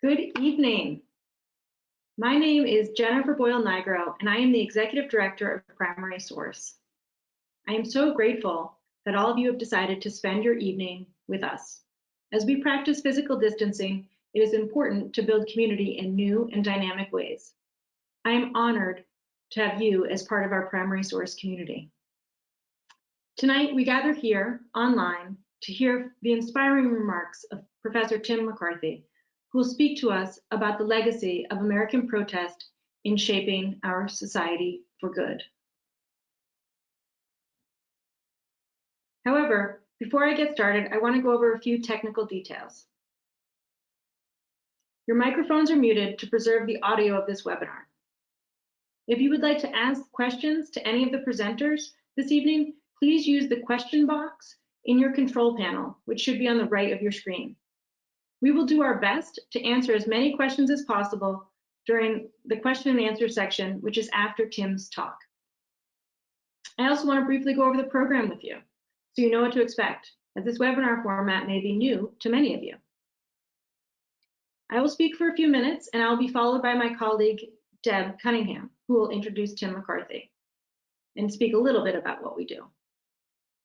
Good evening. My name is Jennifer Boyle Nigro, and I am the Executive Director of Primary Source. I am so grateful that all of you have decided to spend your evening with us. As we practice physical distancing, it is important to build community in new and dynamic ways. I am honored to have you as part of our Primary Source community. Tonight, we gather here online to hear the inspiring remarks of Professor Tim McCarthy, who will speak to us about the legacy of American protest in shaping our society for good. However, before I get started, I want to go over a few technical details. Your microphones are muted to preserve the audio of this webinar. If you would like to ask questions to any of the presenters this evening, please use the question box in your control panel, which should be on the right of your screen. We will do our best to answer as many questions as possible during the question and answer section, which is after Tim's talk. I also want to briefly go over the program with you, so you know what to expect, as this webinar format may be new to many of you. I will speak for a few minutes, and I'll be followed by my colleague, Deb Cunningham, who will introduce Tim McCarthy and speak a little bit about what we do.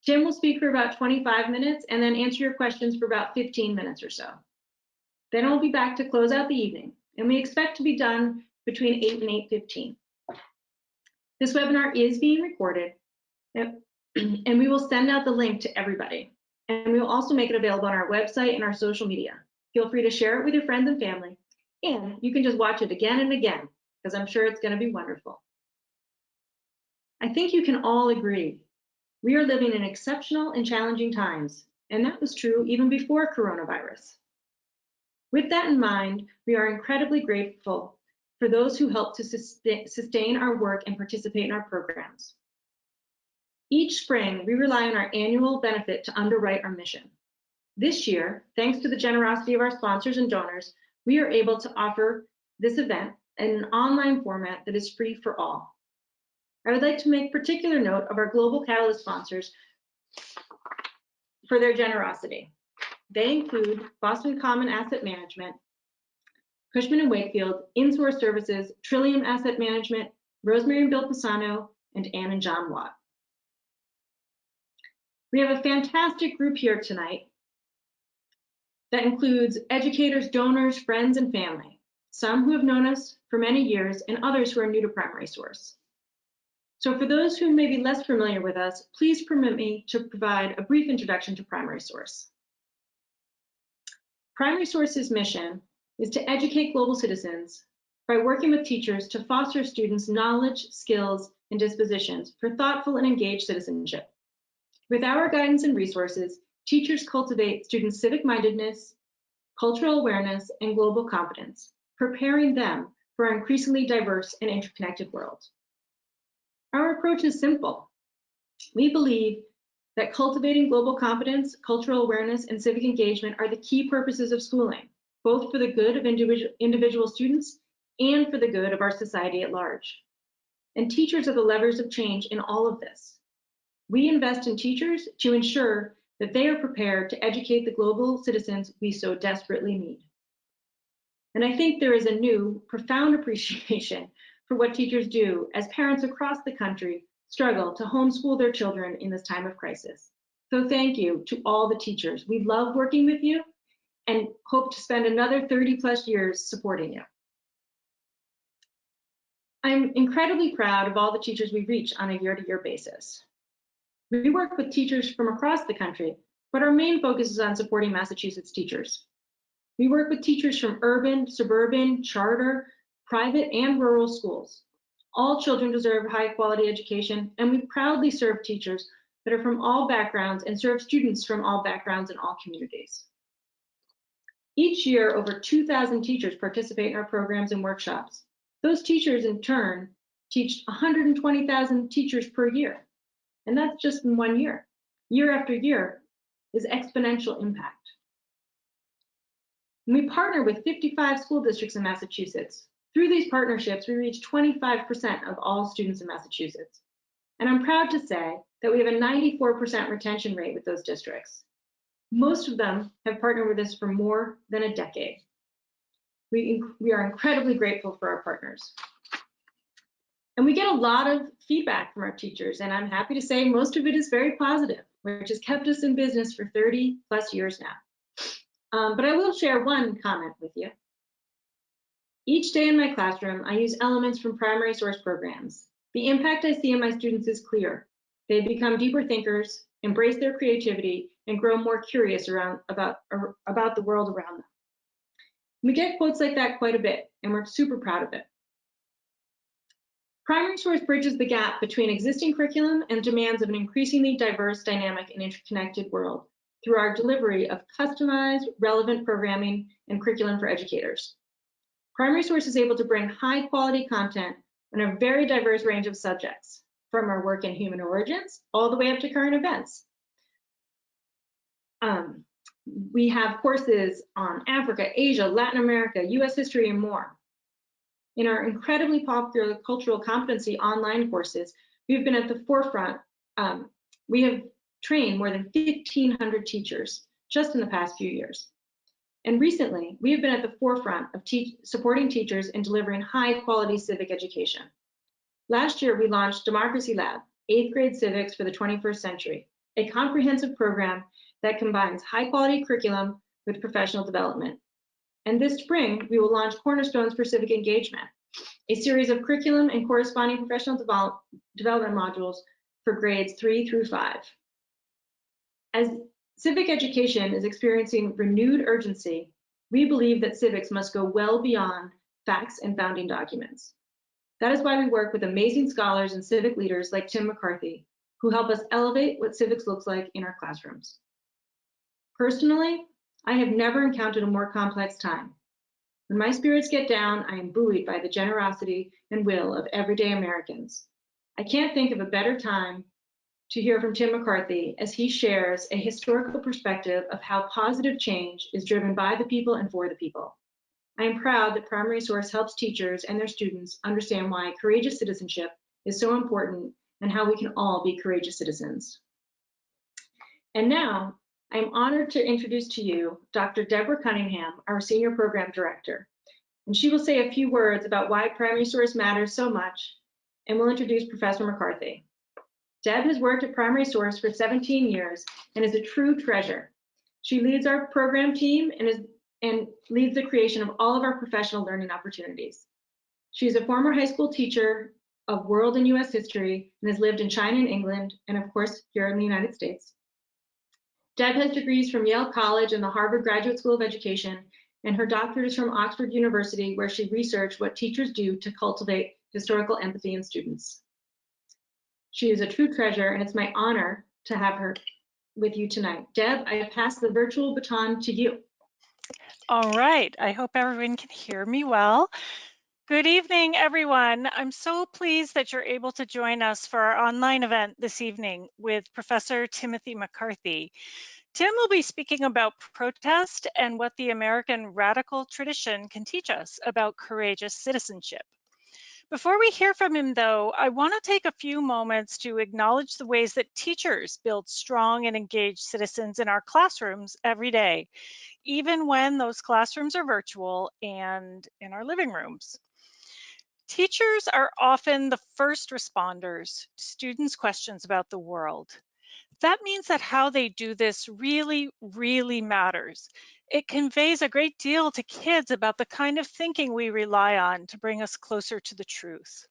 Tim will speak for about 25 minutes and then answer your questions for about 15 minutes or so. Then I'll be back to close out the evening, and we expect to be done between 8 and 8:15. This webinar is being recorded, and we will send out the link to everybody. And we will also make it available on our website and our social media. Feel free to share it with your friends and family, and you can just watch it again and again, because I'm sure it's going to be wonderful. I think you can all agree we are living in exceptional and challenging times, and that was true even before coronavirus. With that in mind, we are incredibly grateful for those who help to sustain our work and participate in our programs. Each spring, we rely on our annual benefit to underwrite our mission. This year, thanks to the generosity of our sponsors and donors, we are able to offer this event in an online format that is free for all. I would like to make particular note of our Global Catalyst sponsors for their generosity. They include Boston Common Asset Management, Cushman & Wakefield, InSource Services, Trillium Asset Management, Rosemary and Bill Pisano, and Ann and John Watt. We have a fantastic group here tonight that includes educators, donors, friends, and family, some who have known us for many years and others who are new to Primary Source. So for those who may be less familiar with us, please permit me to provide a brief introduction to Primary Source. Primary Source's mission is to educate global citizens by working with teachers to foster students' knowledge, skills, and dispositions for thoughtful and engaged citizenship. With our guidance and resources, teachers cultivate students' civic-mindedness, cultural awareness, and global competence, preparing them for our increasingly diverse and interconnected world. Our approach is simple. We believe that cultivating global competence, cultural awareness, and civic engagement are the key purposes of schooling, both for the good of individual students and for the good of our society at large. And teachers are the levers of change in all of this. We invest in teachers to ensure that they are prepared to educate the global citizens we so desperately need. And I think there is a new, profound appreciation for what teachers do as parents across the country struggle to homeschool their children in this time of crisis. So thank you to all the teachers. We love working with you and hope to spend another 30+ years supporting you. I'm incredibly proud of all the teachers we reach on a year-to-year basis. We work with teachers from across the country, but our main focus is on supporting Massachusetts teachers. We work with teachers from urban, suburban, charter, private, and rural schools. All children deserve high-quality education, and we proudly serve teachers that are from all backgrounds and serve students from all backgrounds and all communities. Each year, over 2,000 teachers participate in our programs and workshops. Those teachers, in turn, teach 120,000 teachers per year, and that's just in 1 year. Year after year is exponential impact. And we partner with 55 school districts in Massachusetts. Through these partnerships, we reach 25% of all students in Massachusetts. And I'm proud to say that we have a 94% retention rate with those districts. Most of them have partnered with us for more than a decade. We are incredibly grateful for our partners. And we get a lot of feedback from our teachers, and I'm happy to say most of it is very positive, which has kept us in business for 30+ years now. But I will share one comment with you. Each day in my classroom, I use elements from primary source programs. The impact I see in my students is clear. They become deeper thinkers, embrace their creativity, and grow more curious about the world around them. We get quotes like that quite a bit, and we're super proud of it. Primary source bridges the gap between existing curriculum and demands of an increasingly diverse, dynamic, and interconnected world through our delivery of customized, relevant programming and curriculum for educators. Primary source is able to bring high-quality content on a very diverse range of subjects, from our work in human origins all the way up to current events. We have courses on Africa, Asia, Latin America, US history, and more. In our incredibly popular cultural competency online courses, we've been at the forefront. We have trained more than 1,500 teachers just in the past few years. And recently, we have been at the forefront of supporting teachers in delivering high-quality civic education. Last year, we launched Democracy Lab, 8th grade civics for the 21st century, a comprehensive program that combines high-quality curriculum with professional development. And this spring, we will launch Cornerstones for Civic Engagement, a series of curriculum and corresponding professional development modules for grades 3 through 5. As civic education is experiencing renewed urgency, we believe that civics must go well beyond facts and founding documents. That is why we work with amazing scholars and civic leaders like Tim McCarthy, who help us elevate what civics looks like in our classrooms. Personally, I have never encountered a more complex time. When my spirits get down, I am buoyed by the generosity and will of everyday Americans. I can't think of a better time to hear from Tim McCarthy as he shares a historical perspective of how positive change is driven by the people and for the people. I am proud that Primary Source helps teachers and their students understand why courageous citizenship is so important and how we can all be courageous citizens. And now, I am honored to introduce to you Dr. Deborah Cunningham, our Senior Program Director. And she will say a few words about why Primary Source matters so much, and will introduce Professor McCarthy. Deb has worked at Primary Source for 17 years and is a true treasure. She leads our program team and leads the creation of all of our professional learning opportunities. She is a former high school teacher of world and US history and has lived in China and England, and of course, here in the United States. Deb has degrees from Yale College and the Harvard Graduate School of Education, and her doctorate is from Oxford University, where she researched what teachers do to cultivate historical empathy in students. She is a true treasure, and it's my honor to have her with you tonight. Deb, I pass the virtual baton to you. All right, I hope everyone can hear me well. Good evening, everyone. I'm so pleased that you're able to join us for our online event this evening with Professor Timothy McCarthy. Tim will be speaking about protest and what the American radical tradition can teach us about courageous citizenship. Before we hear from him, though, I want to take a few moments to acknowledge the ways that teachers build strong and engaged citizens in our classrooms every day, even when those classrooms are virtual and in our living rooms. Teachers are often the first responders to students' questions about the world. That means that how they do this really, really matters. It conveys a great deal to kids about the kind of thinking we rely on to bring us closer to the truth.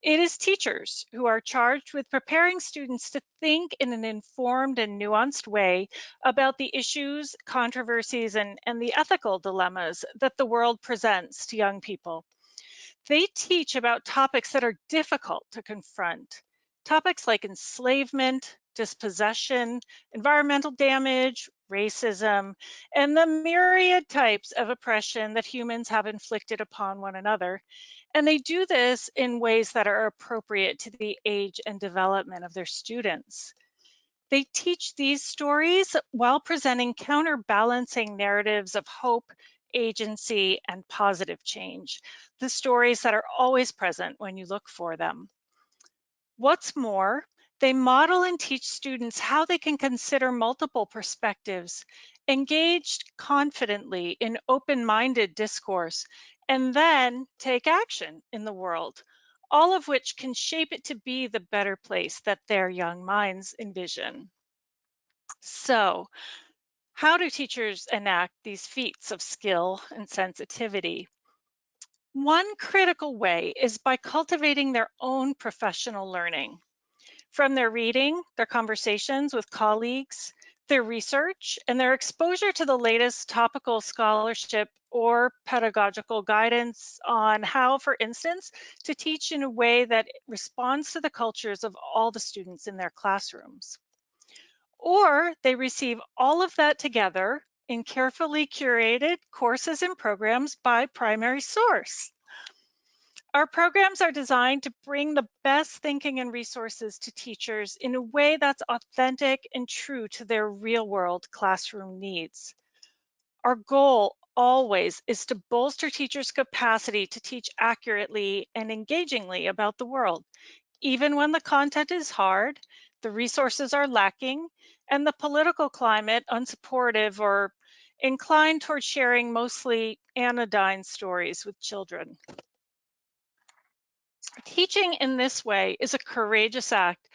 It is teachers who are charged with preparing students to think in an informed and nuanced way about the issues, controversies, and the ethical dilemmas that the world presents to young people. They teach about topics that are difficult to confront. Topics like enslavement, dispossession, environmental damage, racism, and the myriad types of oppression that humans have inflicted upon one another. And they do this in ways that are appropriate to the age and development of their students. They teach these stories while presenting counterbalancing narratives of hope, agency, and positive change, the stories that are always present when you look for them. What's more, they model and teach students how they can consider multiple perspectives engaged confidently in open-minded discourse, and then take action in the world, all of which can shape it to be the better place that their young minds envision. So, how do teachers enact these feats of skill and sensitivity? One critical way is by cultivating their own professional learning. From their reading, their conversations with colleagues, their research, and their exposure to the latest topical scholarship or pedagogical guidance on how, for instance, to teach in a way that responds to the cultures of all the students in their classrooms. Or they receive all of that together in carefully curated courses and programs by primary source. Our programs are designed to bring the best thinking and resources to teachers in a way that's authentic and true to their real-world classroom needs. Our goal always is to bolster teachers' capacity to teach accurately and engagingly about the world, even when the content is hard, the resources are lacking, and the political climate unsupportive or inclined toward sharing mostly anodyne stories with children. Teaching in this way is a courageous act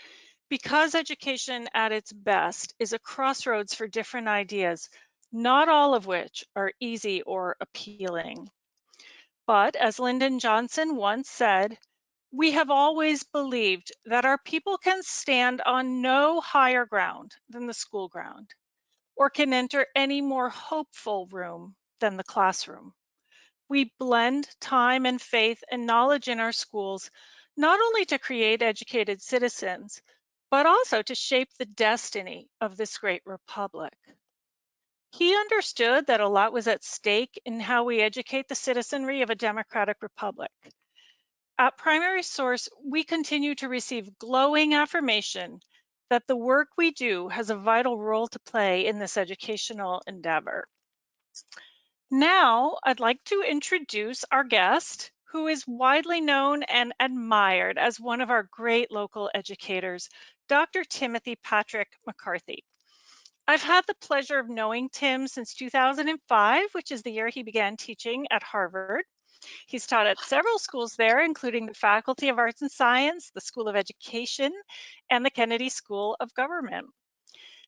because education at its best is a crossroads for different ideas, not all of which are easy or appealing. But as Lyndon Johnson once said, we have always believed that our people can stand on no higher ground than the school ground, or can enter any more hopeful room than the classroom. We blend time and faith and knowledge in our schools, not only to create educated citizens, but also to shape the destiny of this great republic. He understood that a lot was at stake in how we educate the citizenry of a democratic republic. At Primary Source, we continue to receive glowing affirmation that the work we do has a vital role to play in this educational endeavor. Now, I'd like to introduce our guest, who is widely known and admired as one of our great local educators, Dr. Timothy Patrick McCarthy. I've had the pleasure of knowing Tim since 2005, which is the year he began teaching at Harvard. He's taught at several schools there, including the Faculty of Arts and Science, the School of Education, and the Kennedy School of Government.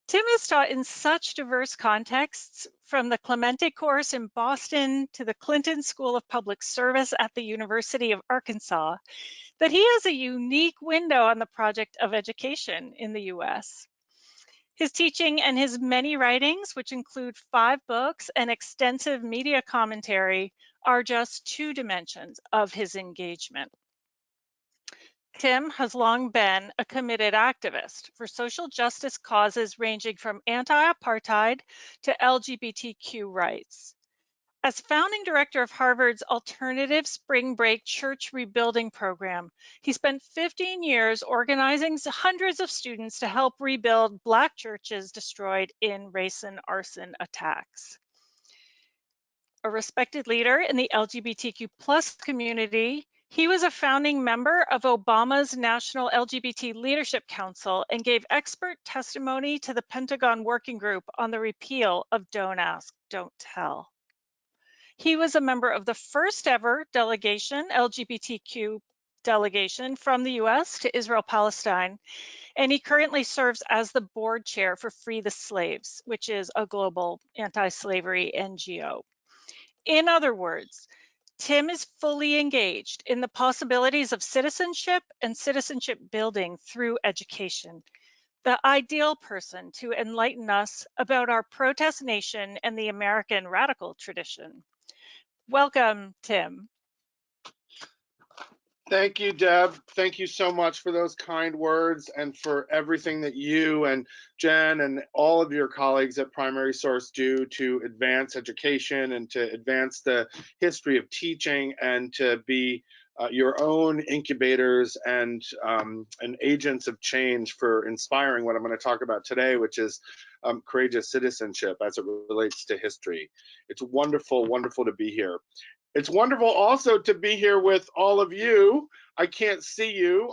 Tim has taught in such diverse contexts, from the Clemente course in Boston to the Clinton School of Public Service at the University of Arkansas, that he has a unique window on the project of education in the US. His teaching and his many writings, which include 5 books and extensive media commentary, are just 2 dimensions of his engagement. Tim has long been a committed activist for social justice causes ranging from anti-apartheid to LGBTQ rights. As founding director of Harvard's Alternative Spring Break Church Rebuilding Program, he spent 15 years organizing hundreds of students to help rebuild Black churches destroyed in race and arson attacks. A respected leader in the LGBTQ+ community, he was a founding member of Obama's National LGBT Leadership Council and gave expert testimony to the Pentagon Working Group on the repeal of Don't Ask, Don't Tell. He was a member of the first ever LGBTQ delegation from the US to Israel-Palestine, and he currently serves as the board chair for Free the Slaves, which is a global anti-slavery NGO. In other words, Tim is fully engaged in the possibilities of citizenship and citizenship building through education, the ideal person to enlighten us about our protest nation and the American radical tradition. Welcome, Tim. Thank you, Deb. Thank you so much for those kind words and for everything that you and Jen and all of your colleagues at Primary Source do to advance education and to advance the history of teaching and to be your own incubators and agents of change for inspiring what I'm going to talk about today, which is courageous citizenship as it relates to history. It's wonderful, wonderful to be here. It's wonderful also to be here with all of you. I can't see you.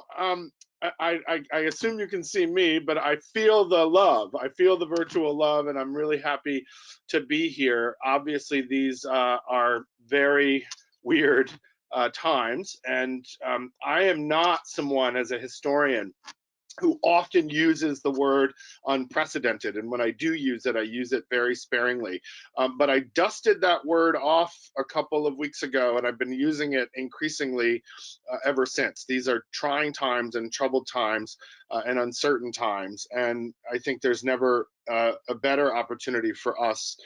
I assume you can see me, but I feel the love. I feel the virtual love, and I'm really happy to be here. Obviously, these are very weird times, and I am not someone as a historian who often uses the word unprecedented. And when I do use it, I use it very sparingly. But I dusted that word off a couple of weeks ago, and I've been using it increasingly ever since. These are trying times and troubled times and uncertain times. And I think there's never a better opportunity for us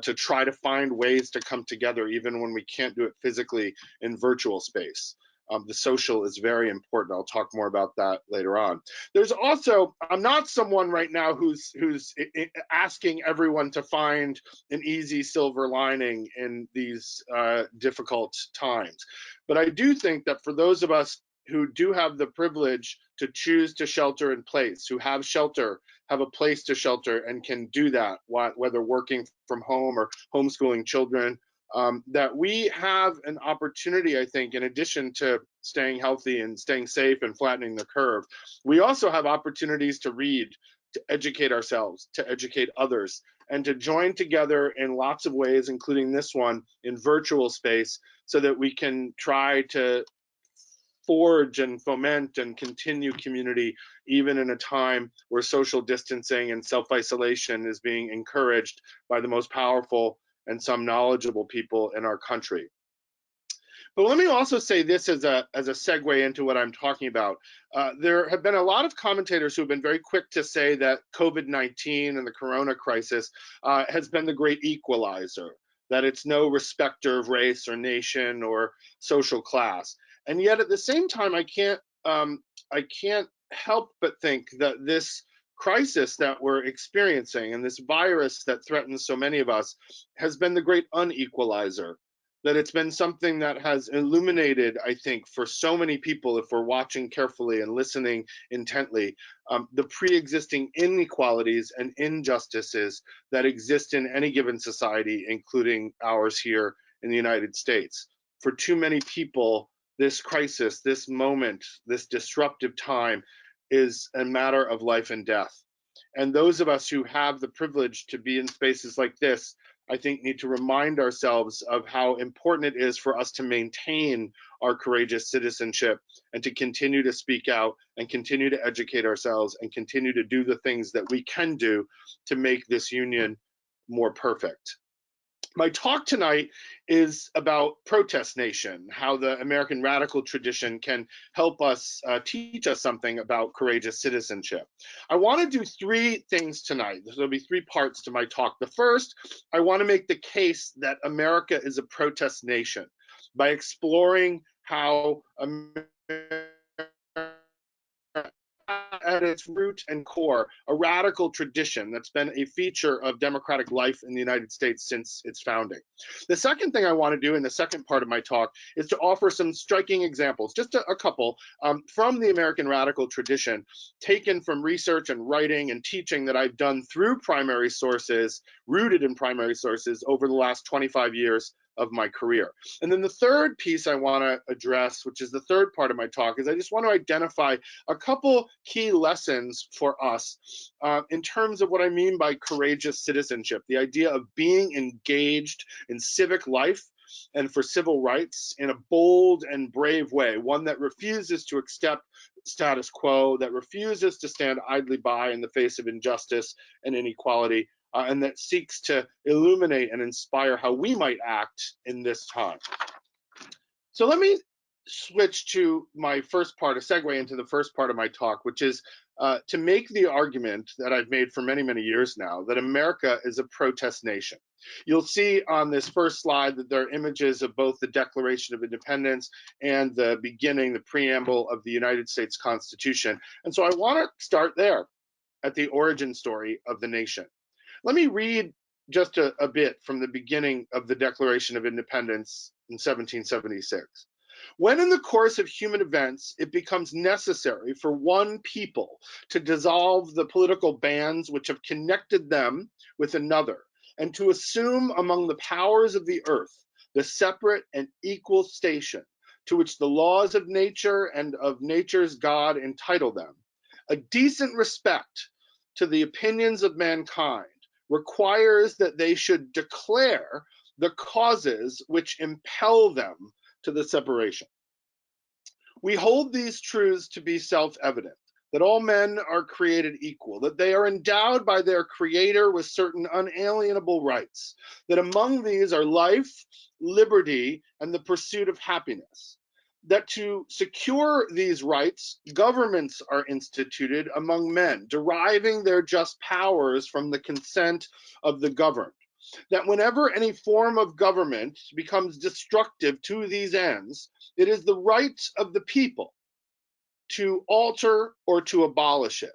to try to find ways to come together, even when we can't do it physically in virtual space. The social is very important. I'll talk more about that later on. There's also, I'm not someone right now who's asking everyone to find an easy silver lining in these difficult times. But I do think that for those of us who do have the privilege to choose to shelter in place, who have shelter, have a place to shelter and can do that, whether working from home or homeschooling children, that we have an opportunity, I think, in addition to staying healthy and staying safe and flattening the curve, we also have opportunities to read, to educate ourselves, to educate others, and to join together in lots of ways, including this one, in virtual space, so that we can try to forge and foment and continue community, even in a time where social distancing and self-isolation is being encouraged by the most powerful and some knowledgeable people in our country. But let me also say this as a segue into what I'm talking about. There have been a lot of commentators who have been very quick to say that COVID-19 and the corona crisis has been the great equalizer, that it's no respecter of race or nation or social class. And yet at the same time, I can't help but think that this crisis that we're experiencing and this virus that threatens so many of us has been the great unequalizer, that it's been something that has illuminated, I think, for so many people, if we're watching carefully and listening intently, the pre-existing inequalities and injustices that exist in any given society, including ours here in the United States. For too many people, this crisis, this moment, this disruptive time is a matter of life and death. And those of us who have the privilege to be in spaces like this, I think, need to remind ourselves of how important it is for us to maintain our courageous citizenship and to continue to speak out and continue to educate ourselves and continue to do the things that we can do to make this union more perfect. My talk tonight is about protest nation, how the American radical tradition can help us teach us something about courageous citizenship. I want to do three things tonight. There'll be three parts to my talk. The first, I want to make the case that America is a protest nation by exploring how America, at its root and core, a radical tradition that's been a feature of democratic life in the United States since its founding. The second thing I want to do in the second part of my talk is to offer some striking examples, just a couple, from the American radical tradition, taken from research and writing and teaching that I've done through primary sources, rooted in primary sources over the last 25 years of my career. And then the third piece I want to address, which is the third part of my talk, is I just want to identify a couple key lessons for us in terms of what I mean by courageous citizenship, the idea of being engaged in civic life and for civil rights in a bold and brave way, one that refuses to accept status quo, that refuses to stand idly by in the face of injustice and inequality, and that seeks to illuminate and inspire how we might act in this time. So let me switch to my first part, a segue into the first part of my talk, which is to make the argument that I've made for many, many years now, that America is a protest nation. You'll see on this first slide that there are images of both the Declaration of Independence and the beginning, the preamble of the United States Constitution. And so I want to start there at the origin story of the nation. Let me read just a bit from the beginning of the Declaration of Independence in 1776. When in the course of human events, it becomes necessary for one people to dissolve the political bands which have connected them with another, and to assume among the powers of the earth the separate and equal station to which the laws of nature and of nature's God entitle them, a decent respect to the opinions of mankind requires that they should declare the causes which impel them to the separation. We hold these truths to be self-evident, that all men are created equal, that they are endowed by their Creator with certain unalienable rights, that among these are life, liberty, and the pursuit of happiness, that to secure these rights, governments are instituted among men, deriving their just powers from the consent of the governed, that whenever any form of government becomes destructive to these ends, it is the right of the people to alter or to abolish it,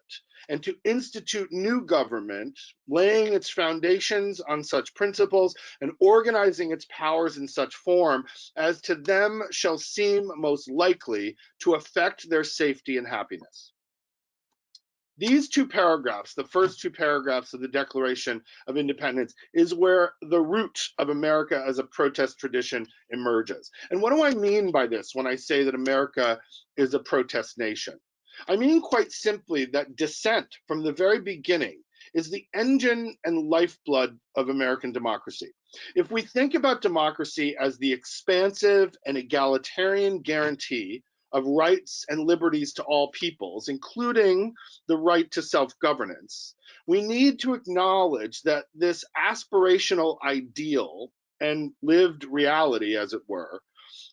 and to institute new government, laying its foundations on such principles and organizing its powers in such form as to them shall seem most likely to affect their safety and happiness. These two paragraphs, the first two paragraphs of the Declaration of Independence, is where the root of America as a protest tradition emerges. And what do I mean by this when I say that America is a protest nation? I mean quite simply that dissent from the very beginning is the engine and lifeblood of American democracy. If we think about democracy as the expansive and egalitarian guarantee of rights and liberties to all peoples, including the right to self-governance, we need to acknowledge that this aspirational ideal and lived reality, as it were,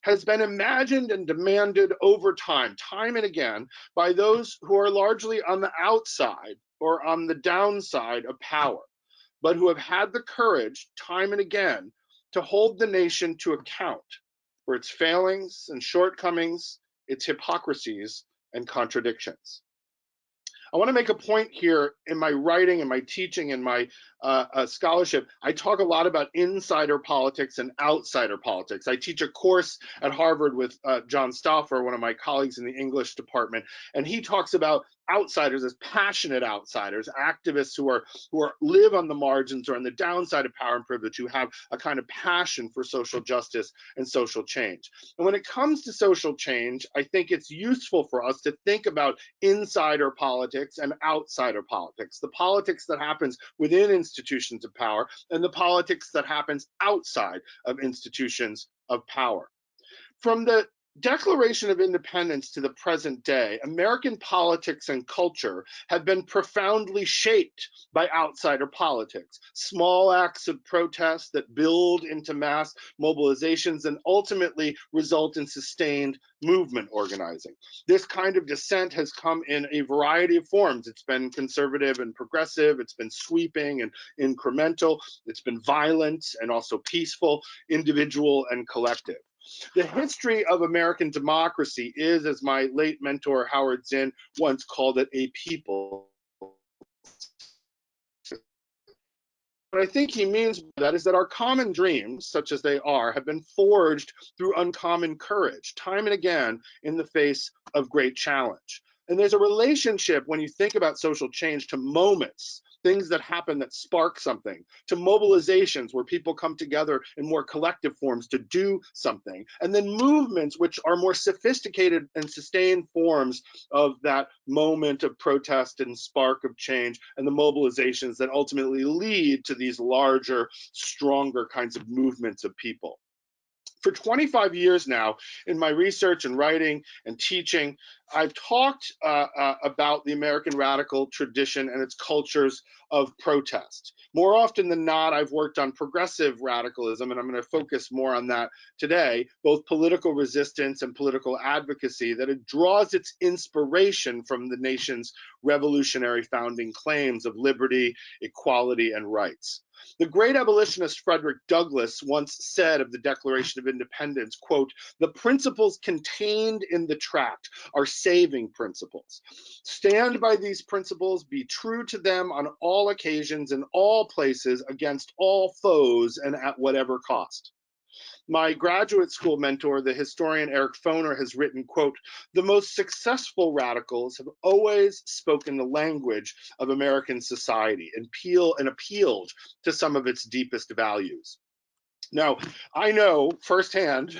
has been imagined and demanded over time and again, by those who are largely on the outside or on the downside of power, but who have had the courage time and again to hold the nation to account for its failings and shortcomings, its hypocrisies and contradictions. I want to make a point here in my writing and my teaching and my scholarship. I talk a lot about insider politics and outsider politics. I teach a course at Harvard with John Stauffer, one of my colleagues in the English department, and he talks about outsiders as passionate outsiders, activists who live on the margins or on the downside of power and privilege, who have a kind of passion for social justice and social change. And when it comes to social change, I think it's useful for us to think about insider politics and outsider politics, the politics that happens within institutions of power and the politics that happens outside of institutions of power. From the Declaration of Independence to the present day, American politics and culture have been profoundly shaped by outsider politics, small acts of protest that build into mass mobilizations and ultimately result in sustained movement organizing. This kind of dissent has come in a variety of forms. It's been conservative and progressive, it's been sweeping and incremental, it's been violent and also peaceful, individual and collective. The history of American democracy is, as my late mentor Howard Zinn once called it, a people. What I think he means by that is that our common dreams, such as they are, have been forged through uncommon courage, time and again, in the face of great challenge. And there's a relationship, when you think about social change, to moments, things that happen that spark something, to mobilizations where people come together in more collective forms to do something, and then movements which are more sophisticated and sustained forms of that moment of protest and spark of change, and the mobilizations that ultimately lead to these larger, stronger kinds of movements of people. For 25 years now, in my research and writing and teaching, I've talked about the American radical tradition and its cultures of protest. More often than not, I've worked on progressive radicalism, and I'm going to focus more on that today, both political resistance and political advocacy, that it draws its inspiration from the nation's revolutionary founding claims of liberty, equality, and rights. The great abolitionist Frederick Douglass once said of the Declaration of Independence, quote, "The principles contained in the tract are saving principles. Stand by these principles, be true to them on all occasions, in all places, against all foes, and at whatever cost." My graduate school mentor, the historian Eric Foner, has written, quote, "The most successful radicals have always spoken the language of American society and appealed to some of its deepest values." Now, I know firsthand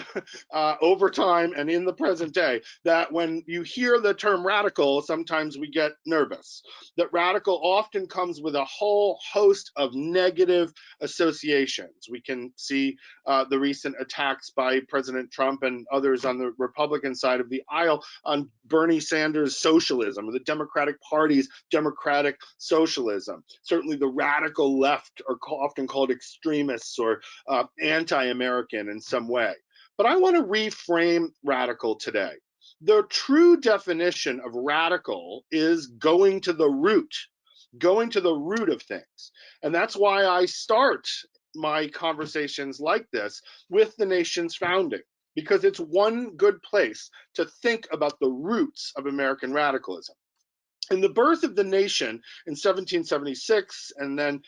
over time and in the present day that when you hear the term radical, sometimes we get nervous. That radical often comes with a whole host of negative associations. We can see the recent attacks by President Trump and others on the Republican side of the aisle on Bernie Sanders' socialism, or the Democratic Party's democratic socialism. Certainly the radical left are often called extremists or anti-American in some way. But I want to reframe radical today. The true definition of radical is going to the root of things. And that's why I start my conversations like this with the nation's founding, because it's one good place to think about the roots of American radicalism. In the birth of the nation in 1776, and then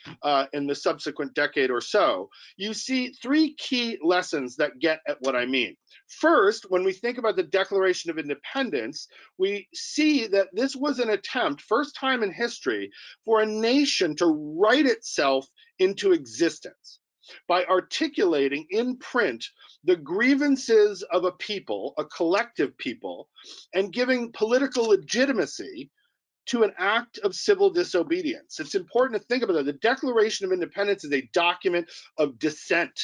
in the subsequent decade or so, you see three key lessons that get at what I mean. First, when we think about the Declaration of Independence, we see that this was an attempt, first time in history, for a nation to write itself into existence by articulating in print the grievances of a people, a collective people, and giving political legitimacy to an act of civil disobedience. It's important to think about that. The Declaration of Independence is a document of dissent.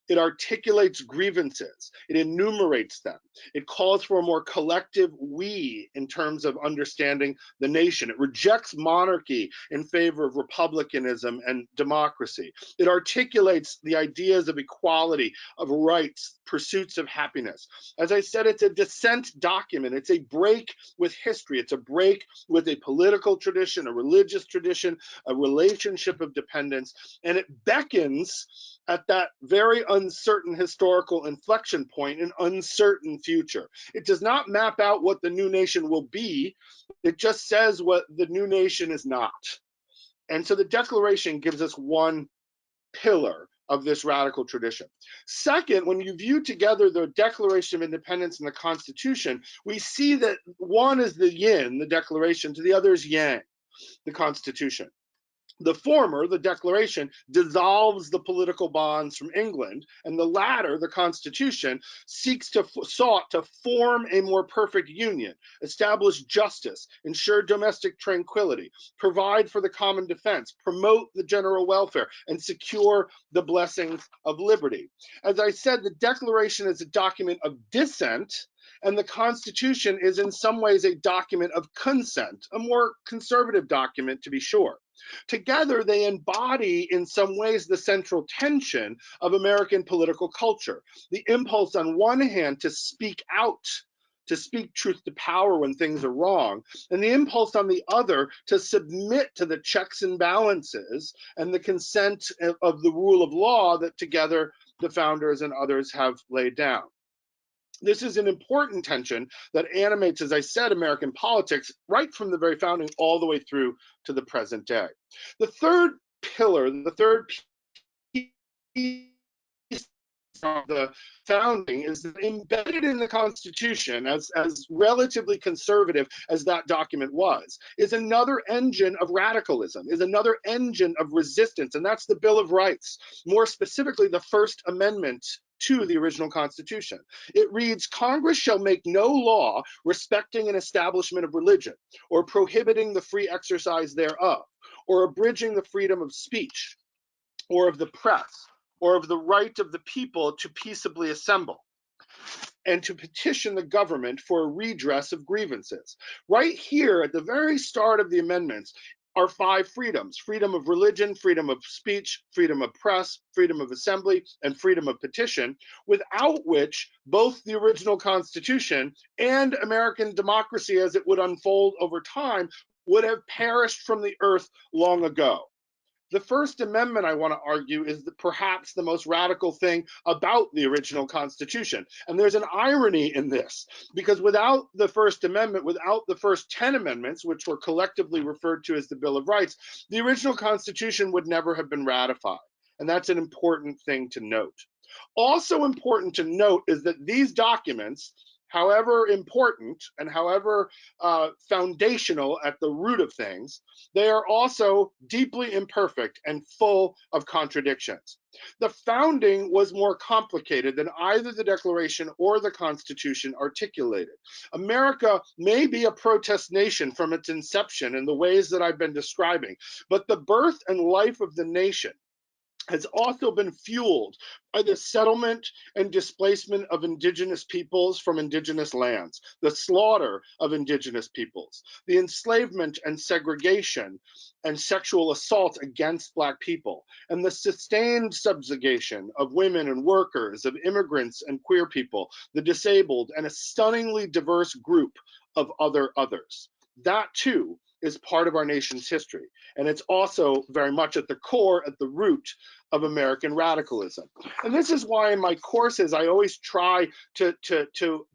It articulates grievances. It enumerates them. It calls for a more collective we in terms of understanding the nation. It rejects monarchy in favor of republicanism and democracy. It articulates the ideas of equality, of rights, pursuits of happiness. As I said, it's a dissent document. It's a break with history. It's a break with a political tradition, a religious tradition, a relationship of dependence, and it beckons at that very uncertain historical inflection point, an uncertain future. It does not map out what the new nation will be. It just says what the new nation is not. And so the Declaration gives us one pillar of this radical tradition. Second, when you view together the Declaration of Independence and the Constitution, we see that one is the yin, the Declaration, to the other is yang, the Constitution. The former, the Declaration, dissolves the political bonds from England, and the latter, the Constitution, sought to form a more perfect union, establish justice, ensure domestic tranquility, provide for the common defense, promote the general welfare, and secure the blessings of liberty. As I said, the Declaration is a document of dissent, and the Constitution is in some ways a document of consent, a more conservative document to be sure. Together, they embody in some ways the central tension of American political culture. The impulse on one hand to speak out, to speak truth to power when things are wrong, and the impulse on the other to submit to the checks and balances and the consent of the rule of law that together the founders and others have laid down. This is an important tension that animates, as I said, American politics right from the very founding all the way through to the present day. The third pillar, the third piece of the founding is that embedded in the Constitution, as relatively conservative as that document was, is another engine of radicalism, is another engine of resistance, and that's the Bill of Rights, more specifically the First Amendment to the original Constitution. It reads, Congress shall make no law respecting an establishment of religion, or prohibiting the free exercise thereof, or abridging the freedom of speech, or of the press, or of the right of the people to peaceably assemble, and to petition the government for a redress of grievances. Right here at the very start of the amendments are 5 freedoms: freedom of religion, freedom of speech, freedom of press, freedom of assembly, and freedom of petition, without which both the original Constitution and American democracy as it would unfold over time would have perished from the earth long ago. The First Amendment, I want to argue, is perhaps the most radical thing about the original Constitution. And there's an irony in this, because without the First Amendment, without the first 10 amendments, which were collectively referred to as the Bill of Rights, the original Constitution would never have been ratified. And that's an important thing to note. Also important to note is that these documents however important and however foundational at the root of things, they are also deeply imperfect and full of contradictions. The founding was more complicated than either the Declaration or the Constitution articulated. America may be a protest nation from its inception in the ways that I've been describing, but the birth and life of the nation has also been fueled by the settlement and displacement of indigenous peoples from indigenous lands, the slaughter of indigenous peoples, the enslavement and segregation and sexual assault against Black people, and the sustained subjugation of women and workers, of immigrants and queer people, the disabled, and a stunningly diverse group of others. That too is part of our nation's history. And it's also very much at the core, at the root of American radicalism. And this is why in my courses, I always try to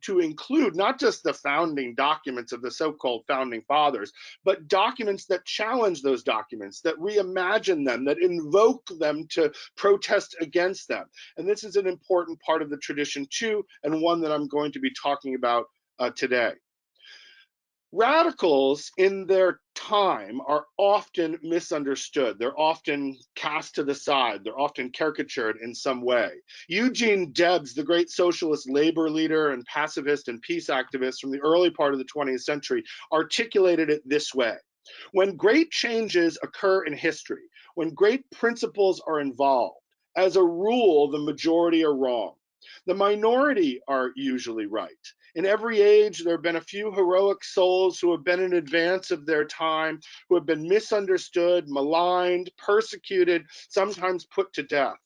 include not just the founding documents of the so-called founding fathers, but documents that challenge those documents, that reimagine them, that invoke them to protest against them. And this is an important part of the tradition too, and one that I'm going to be talking about today. Radicals in their time are often misunderstood. They're often cast to the side. They're often caricatured in some way. Eugene Debs, the great socialist labor leader and pacifist and peace activist from the early part of the 20th century, articulated it this way. When great changes occur in history, when great principles are involved, as a rule, the majority are wrong. The minority are usually right. In every age, there have been a few heroic souls who have been in advance of their time, who have been misunderstood, maligned, persecuted, sometimes put to death.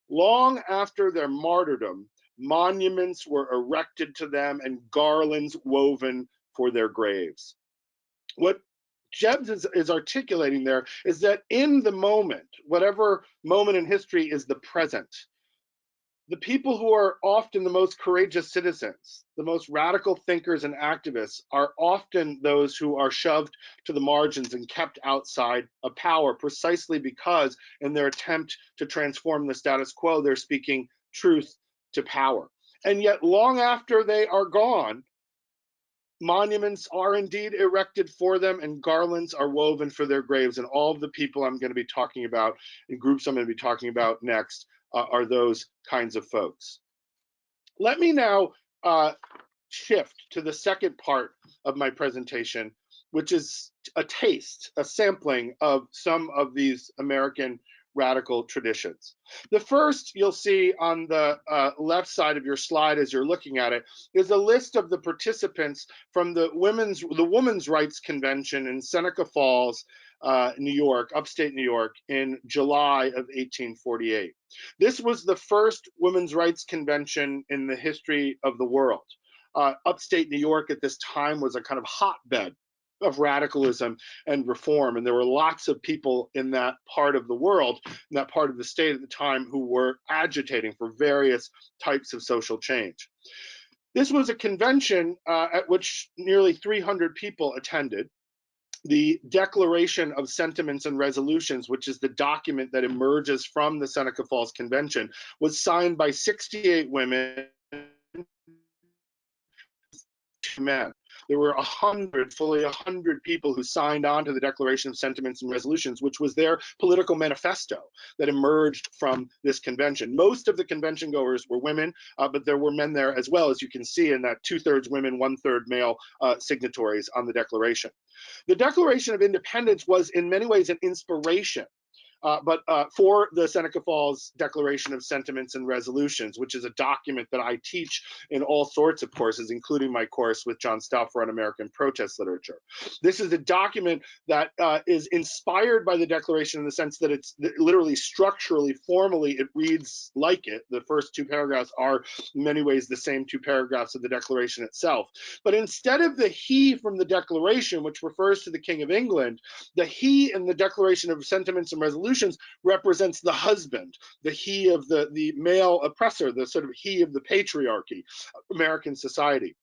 Long after their martyrdom, monuments were erected to them and garlands woven for their graves. What Jebs is articulating there is that in the moment, whatever moment in history is the present, the people who are often the most courageous citizens, the most radical thinkers and activists, are often those who are shoved to the margins and kept outside of power, precisely because in their attempt to transform the status quo, they're speaking truth to power. And yet long after they are gone, monuments are indeed erected for them and garlands are woven for their graves. And all of the people I'm going to be talking about, in groups I'm going to be talking about next, are those kinds of folks. Let me now shift to the second part of my presentation, which is a taste, a sampling of some of these American radical traditions. The first you'll see on the left side of your slide as you're looking at it is a list of the participants from the Women's Rights Convention in Seneca Falls, New York, upstate New York, in July of 1848. This was the first women's rights convention in the history of the world. Upstate New York at this time was a kind of hotbed of radicalism and reform, and there were lots of people in that part of the world, in that part of the state at the time, who were agitating for various types of social change. This was a convention at which nearly 300 people attended. The Declaration of Sentiments and Resolutions, which is the document that emerges from the Seneca Falls Convention, was signed by 68 women, 2 men. There were fully 100 people who signed on to the Declaration of Sentiments and Resolutions, which was their political manifesto that emerged from this convention. Most of the convention goers were women, but there were men there as well, as you can see in that 2/3 women, 1/3 male signatories on the Declaration. The Declaration of Independence was in many ways an inspiration for the Seneca Falls Declaration of Sentiments and Resolutions, which is a document that I teach in all sorts of courses, including my course with John Stauffer on American protest literature. This is a document that is inspired by the Declaration in the sense that it's literally structurally, formally, it reads like it. The first 2 paragraphs are in many ways the same 2 paragraphs of the Declaration itself. But instead of the he from the Declaration, which refers to the King of England, the he in the Declaration of Sentiments and Resolutions represents the husband, the he of the male oppressor, the sort of he of the patriarchy of American society.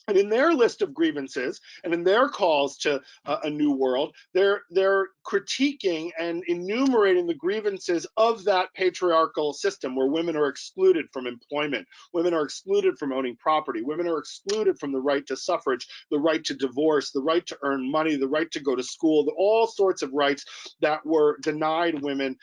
And in their list of grievances and in their calls to a new world, they're critiquing and enumerating the grievances of that patriarchal system where women are excluded from employment, women are excluded from owning property, women are excluded from the right to suffrage, the right to divorce, the right to earn money, the right to go to school, all sorts of rights that were denied women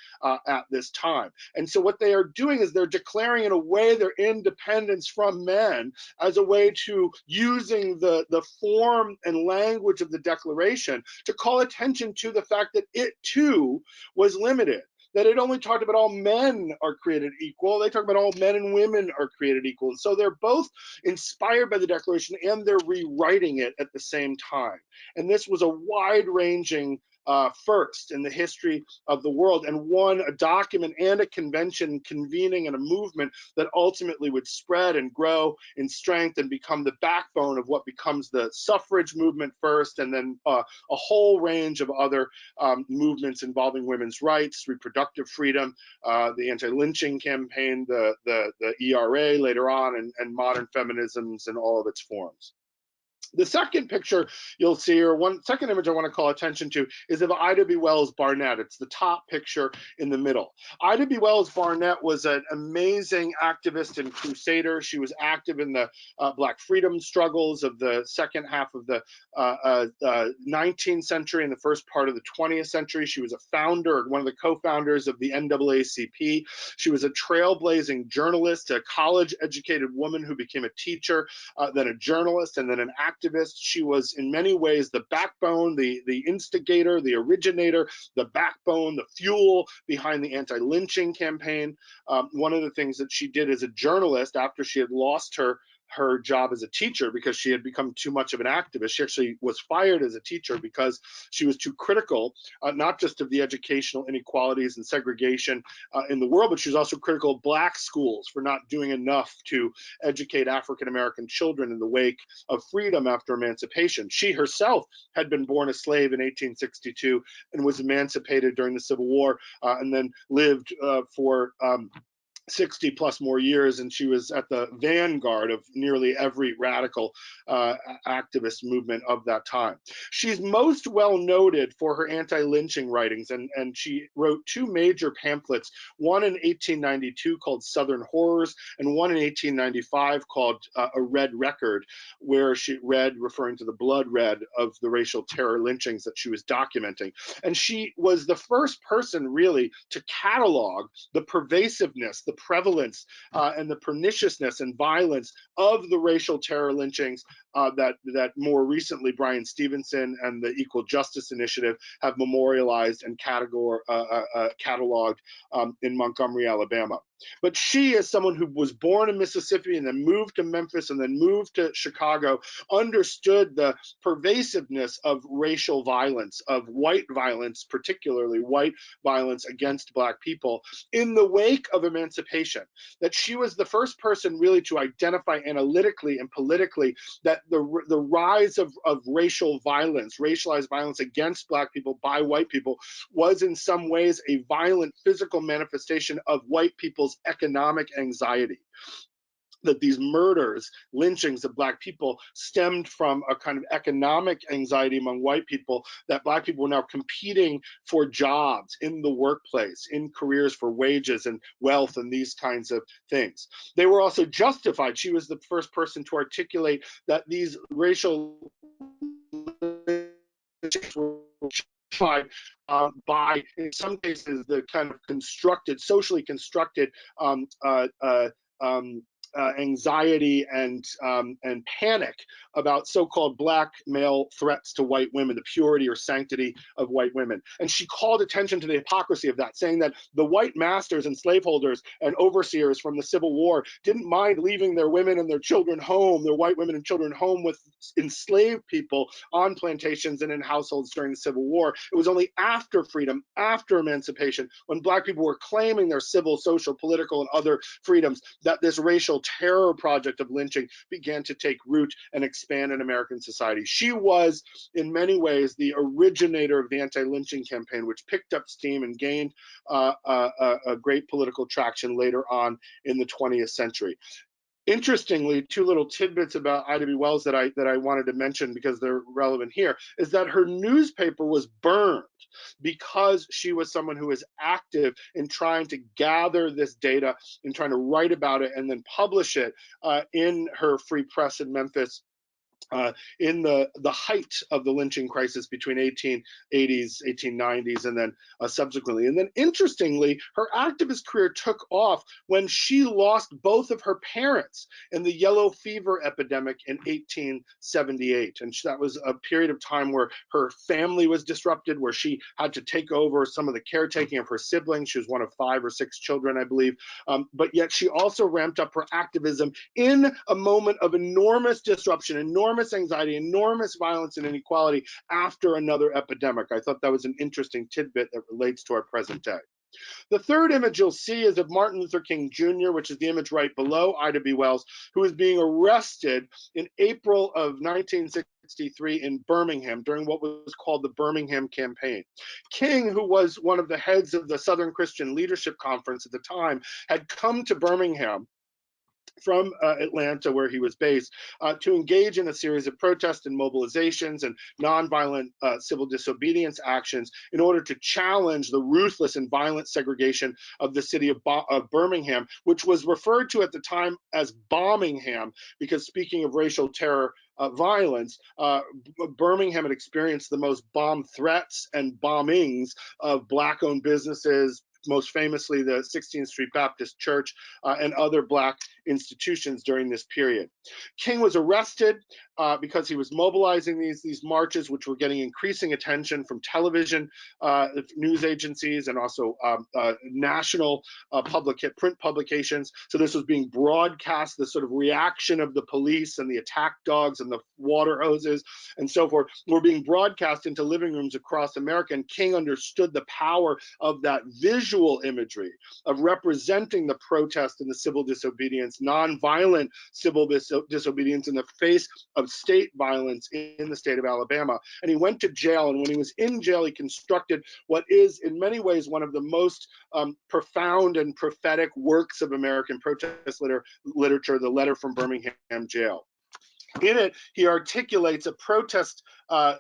at this time. And so what they are doing is they're declaring in a way their independence from men as a way to using the form and language of the Declaration to call attention to the fact that it too was limited, that it only talked about all men are created equal. They talk about all men and women are created equal. And so they're both inspired by the Declaration and they're rewriting it at the same time. And this was a wide-ranging first in the history of the world, and a document and a convention convening in a movement that ultimately would spread and grow in strength and become the backbone of what becomes the suffrage movement first, and then a whole range of other movements involving women's rights, reproductive freedom, the anti-lynching campaign, the ERA later on, and modern feminisms in all of its forms. The second picture you'll see, or second image I want to call attention to, is of Ida B. Wells Barnett. It's the top picture in the middle. Ida B. Wells Barnett was an amazing activist and crusader. She was active in the Black freedom struggles of the second half of the 19th century and the first part of the 20th century. She was a founder, one of the co-founders of the NAACP. She was a trailblazing journalist, a college-educated woman who became a teacher, then a journalist, and then an activist. She was in many ways the backbone, the instigator, the originator, the backbone, the fuel behind the anti-lynching campaign. One of the things that she did as a journalist after she had lost her job as a teacher because she had become too much of an activist. She actually was fired as a teacher because she was too critical, not just of the educational inequalities and segregation in the world, but she was also critical of Black schools for not doing enough to educate African-American children in the wake of freedom after emancipation. She herself had been born a slave in 1862 and was emancipated during the Civil War, and then lived for 60 plus more years, and she was at the vanguard of nearly every radical activist movement of that time. She's most well noted for her anti-lynching writings, and she wrote two major pamphlets, one in 1892 called Southern Horrors, and one in 1895 called A Red Record, where she read, referring to the blood red of the racial terror lynchings that she was documenting. And she was the first person really to catalog the pervasiveness, the prevalence, and the perniciousness and violence of the racial terror lynchings that more recently Brian Stevenson and the Equal Justice Initiative have memorialized and cataloged in Montgomery, Alabama. But she, as someone who was born in Mississippi and then moved to Memphis and then moved to Chicago, understood the pervasiveness of racial violence, of white violence, particularly white violence against Black people in the wake of emancipation, that she was the first person really to identify analytically and politically that the rise of racial violence, racialized violence against Black people by white people, was in some ways a violent physical manifestation of white people's economic anxiety. That these murders, lynchings of Black people stemmed from a kind of economic anxiety among white people, that Black people were now competing for jobs in the workplace, in careers for wages and wealth and these kinds of things. They were also justified. She was the first person to articulate that these racial lynchings were by, in some cases, the kind of constructed, socially constructed anxiety and panic about so-called Black male threats to white women, the purity or sanctity of white women. And she called attention to the hypocrisy of that, saying that the white masters and slaveholders and overseers from the Civil War didn't mind leaving their women and their children home, their white women and children home with enslaved people on plantations and in households during the Civil War. It was only after freedom, after emancipation, when Black people were claiming their civil, social, political, and other freedoms, that this racial terror project of lynching began to take root and expand in American society. She was, in many ways, the originator of the anti-lynching campaign, which picked up steam and gained a great political traction later on in the 20th century. Interestingly, two little tidbits about Ida B. Wells that I wanted to mention because they're relevant here is that her newspaper was burned because she was someone who was active in trying to gather this data and trying to write about it and then publish it in her free press in Memphis. In the height of the lynching crisis between 1880s, 1890s, and then subsequently. And then interestingly, her activist career took off when she lost both of her parents in the yellow fever epidemic in 1878. And that was a period of time where her family was disrupted, where she had to take over some of the caretaking of her siblings. She was one of 5 or 6 children, I believe. But yet she also ramped up her activism in a moment of enormous disruption, enormous anxiety, enormous violence and inequality after another epidemic. I thought that was an interesting tidbit that relates to our present day. The third image you'll see is of Martin Luther King Jr., which is the image right below Ida B. Wells, who is being arrested in April of 1963 in Birmingham during what was called the Birmingham Campaign. King, who was one of the heads of the Southern Christian Leadership Conference at the time, had come to Birmingham from Atlanta, where he was based, to engage in a series of protests and mobilizations and nonviolent civil disobedience actions in order to challenge the ruthless and violent segregation of the city of Birmingham, which was referred to at the time as Bombingham, because speaking of racial terror, violence, Birmingham had experienced the most bomb threats and bombings of Black-owned businesses, most famously the 16th Street Baptist Church and other Black institutions during this period. King was arrested because he was mobilizing these marches, which were getting increasing attention from television news agencies and also national print publications. So this was being broadcast, the sort of reaction of the police and the attack dogs and the water hoses and so forth were being broadcast into living rooms across America. And King understood the power of that visual imagery of representing the protest and the civil disobedience, nonviolent civil disobedience in the face of state violence in the state of Alabama. And he went to jail, and when he was in jail, he constructed what is in many ways one of the most profound and prophetic works of American protest literature, The Letter from Birmingham Jail. In it, he articulates a protest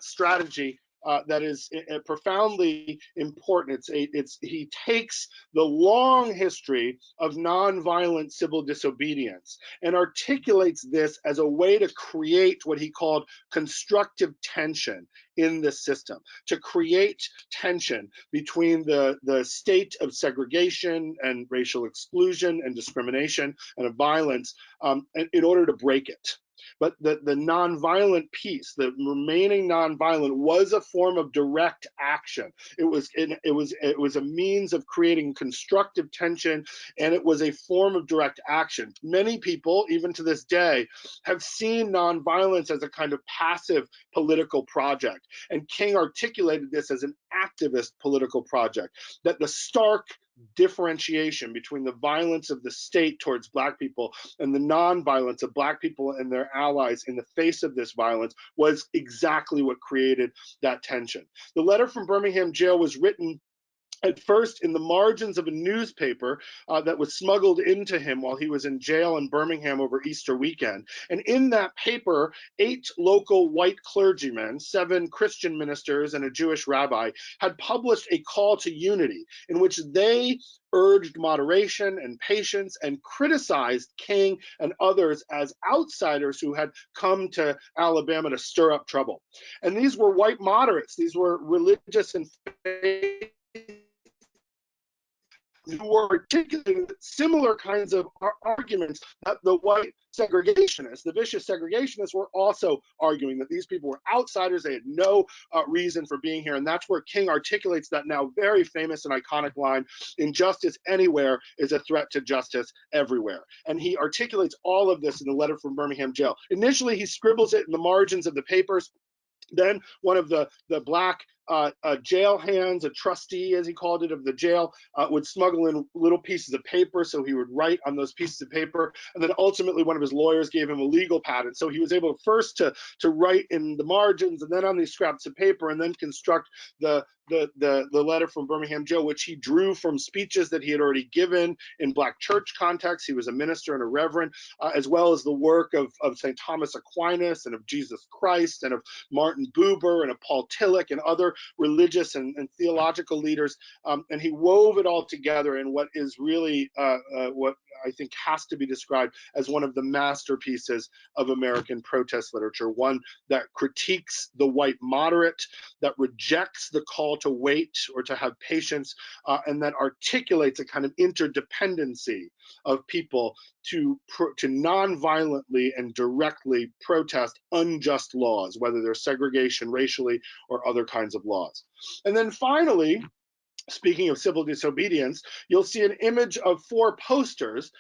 strategy that is profoundly important. He takes the long history of nonviolent civil disobedience and articulates this as a way to create what he called constructive tension in the system, to create tension between the state of segregation and racial exclusion and discrimination and of violence in order to break it. But the nonviolent piece, the remaining nonviolent, was a form of direct action. It was a means of creating constructive tension, and it was a form of direct action. Many people, even to this day, have seen nonviolence as a kind of passive political project. And King articulated this as an activist political project, that the stark differentiation between the violence of the state towards Black people and the nonviolence of Black people and their allies in the face of this violence was exactly what created that tension. The Letter from Birmingham Jail was written at first in the margins of a newspaper that was smuggled into him while he was in jail in Birmingham over Easter weekend. And in that paper, 8 local white clergymen, 7 Christian ministers, and a Jewish rabbi had published a call to unity in which they urged moderation and patience and criticized King and others as outsiders who had come to Alabama to stir up trouble. And these were white moderates. These were religious and faith who were articulating similar kinds of arguments that the white segregationists, the vicious segregationists, were also arguing, that these people were outsiders, they had no reason for being here. And that's where King articulates that now very famous and iconic line, "Injustice anywhere is a threat to justice everywhere." And he articulates all of this in the Letter from Birmingham Jail. Initially, he scribbles it in the margins of the papers. Then one of the Black jail hands, a trustee, as he called it, of the jail, would smuggle in little pieces of paper. So he would write on those pieces of paper. And then ultimately, one of his lawyers gave him a legal pad. And so he was able first to write in the margins and then on these scraps of paper and then construct the letter from Birmingham Joe, which he drew from speeches that he had already given in Black church contexts. He was a minister and a reverend, as well as the work of St. Thomas Aquinas and of Jesus Christ and of Martin Buber and of Paul Tillich and other religious and theological leaders. And he wove it all together in what is really what I think has to be described as one of the masterpieces of American protest literature, one that critiques the white moderate, that rejects the call to wait or to have patience, and that articulates a kind of interdependency of people to non-violently and directly protest unjust laws, whether they're segregation racially or other kinds of laws. And then finally, speaking of civil disobedience, you'll see an image of 4 posters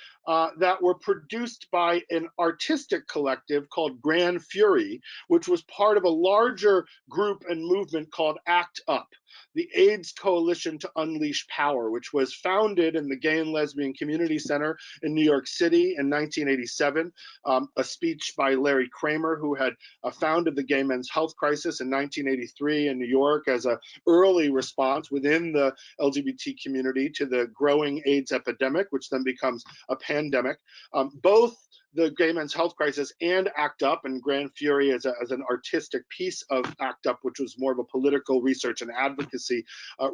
that were produced by an artistic collective called Grand Fury, which was part of a larger group and movement called ACT UP, the AIDS Coalition to Unleash Power, which was founded in the Gay and Lesbian Community Center in New York City in 1987. A speech by Larry Kramer, who had founded the Gay Men's Health Crisis in 1983 in New York as an early response within the LGBT community to the growing AIDS epidemic, which then becomes a pandemic. Both the Gay Men's Health Crisis and ACT UP, and Grand Fury as an artistic piece of ACT UP, which was more of a political research and advocacy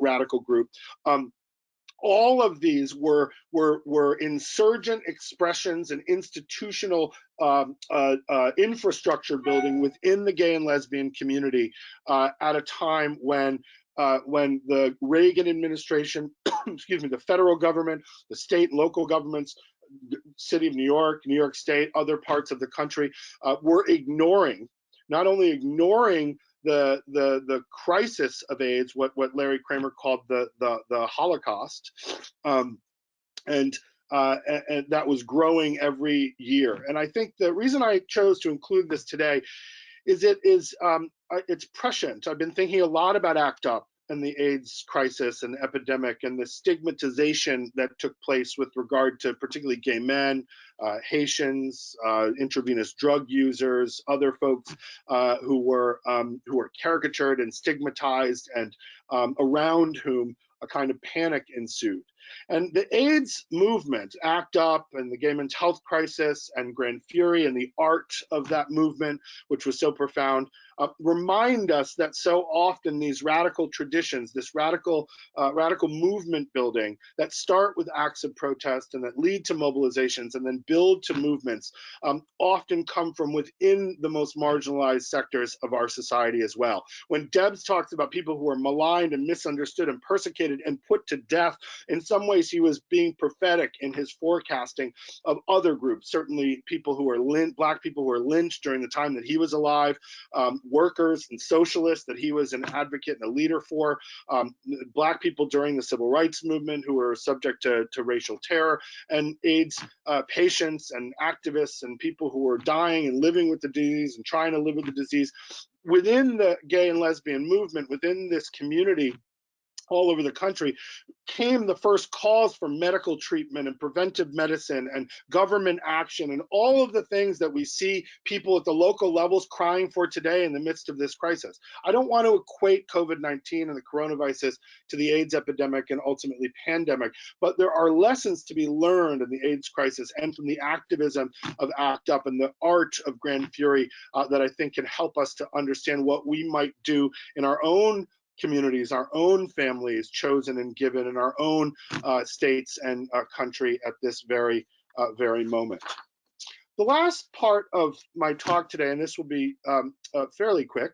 radical group. All of these were insurgent expressions and institutional infrastructure building within the gay and lesbian community at a time when the Reagan administration, excuse me, the federal government, the state and local governments, city of New York State, other parts of the country were not only ignoring the crisis of AIDS, what Larry Kramer called the Holocaust, and that was growing every year. And I think the reason I chose to include this today is it's prescient. I've been thinking a lot about ACT UP and the AIDS crisis and epidemic and the stigmatization that took place with regard to particularly gay men, Haitians, intravenous drug users, other folks who were caricatured and stigmatized, and around whom a kind of panic ensued. And the AIDS movement, ACT UP and the Gay Men's Health Crisis and Grand Fury and the art of that movement, which was so profound, remind us that so often these radical traditions, this radical movement building that start with acts of protest and that lead to mobilizations and then build to movements, often come from within the most marginalized sectors of our society as well. When Debs talks about people who are maligned and misunderstood and persecuted and put to death, in some ways he was being prophetic in his forecasting of other groups, certainly people who were Black people who were lynched during the time that he was alive, workers and socialists that he was an advocate and a leader for, Black people during the civil rights movement who were subject to racial terror, and AIDS patients and activists and people who were dying and living with the disease and trying to live with the disease. Within the gay and lesbian movement, within this community, all over the country, came the first calls for medical treatment and preventive medicine and government action and all of the things that we see people at the local levels crying for today in the midst of this crisis. I don't want to equate COVID-19 and the coronavirus to the AIDS epidemic and ultimately pandemic, but there are lessons to be learned in the AIDS crisis and from the activism of ACT UP and the art of Grand Fury that I think can help us to understand what we might do in our own communities, our own families chosen and given in our own states and country at this very moment. The last part of my talk today, and this will be fairly quick,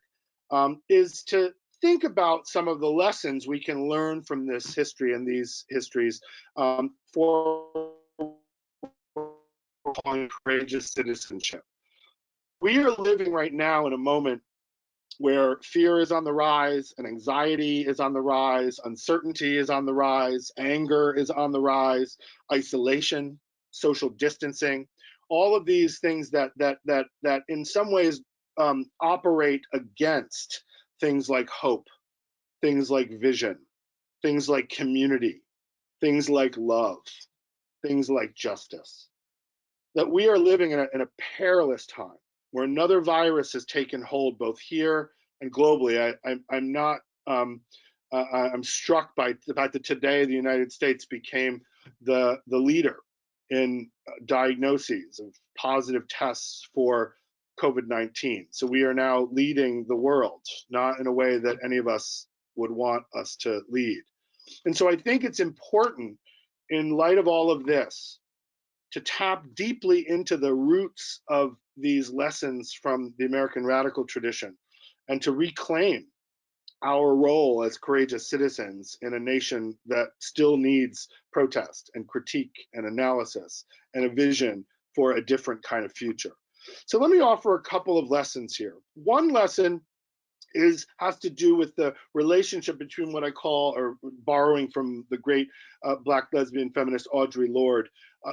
is to think about some of the lessons we can learn from this history and these histories for courageous citizenship. We are living right now in a moment where fear is on the rise and anxiety is on the rise, uncertainty is on the rise, anger is on the rise, isolation, social distancing, all of these things that in some ways operate against things like hope things like vision, things like community, things like love, things like justice. That we are living in a perilous time where another virus has taken hold both here and globally. I'm not, I'm struck by the fact that today the United States became the leader in diagnoses of positive tests for COVID-19. So we are now leading the world, not in a way that any of us would want us to lead. And so I think it's important, in light of all of this, to tap deeply into the roots of these lessons from the American radical tradition and to reclaim our role as courageous citizens in a nation that still needs protest and critique and analysis and a vision for a different kind of future. So let me offer a couple of lessons here. One lesson has to do with the relationship between what I call, or borrowing from the great Black lesbian feminist Audre Lorde,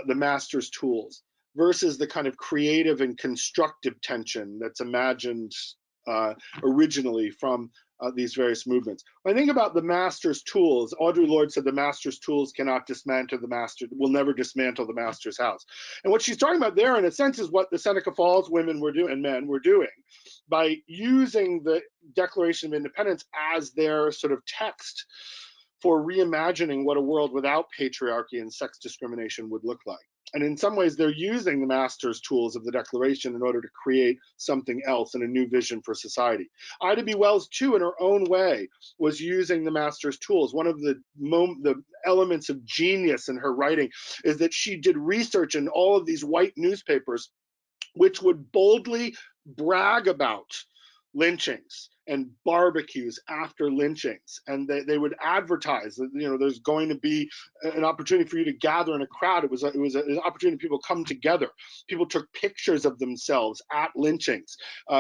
the master's tools, versus the kind of creative and constructive tension that's imagined originally from these various movements. When I think about the master's tools, Audre Lorde said the master's tools cannot dismantle the master, will never dismantle the master's house. And what she's talking about there, in a sense, is what the Seneca Falls women were doing, and men were doing, by using the Declaration of Independence as their sort of text for reimagining what a world without patriarchy and sex discrimination would look like. And in some ways, they're using the master's tools of the Declaration in order to create something else and a new vision for society. Ida B. Wells, too, in her own way, was using the master's tools. One of the elements of genius in her writing is that she did research in all of these white newspapers, which would boldly brag about lynchings and barbecues after lynchings, and they would advertise that, you know, there's going to be an opportunity for you to gather in a crowd. It was an opportunity for people to come together. People took pictures of themselves at lynchings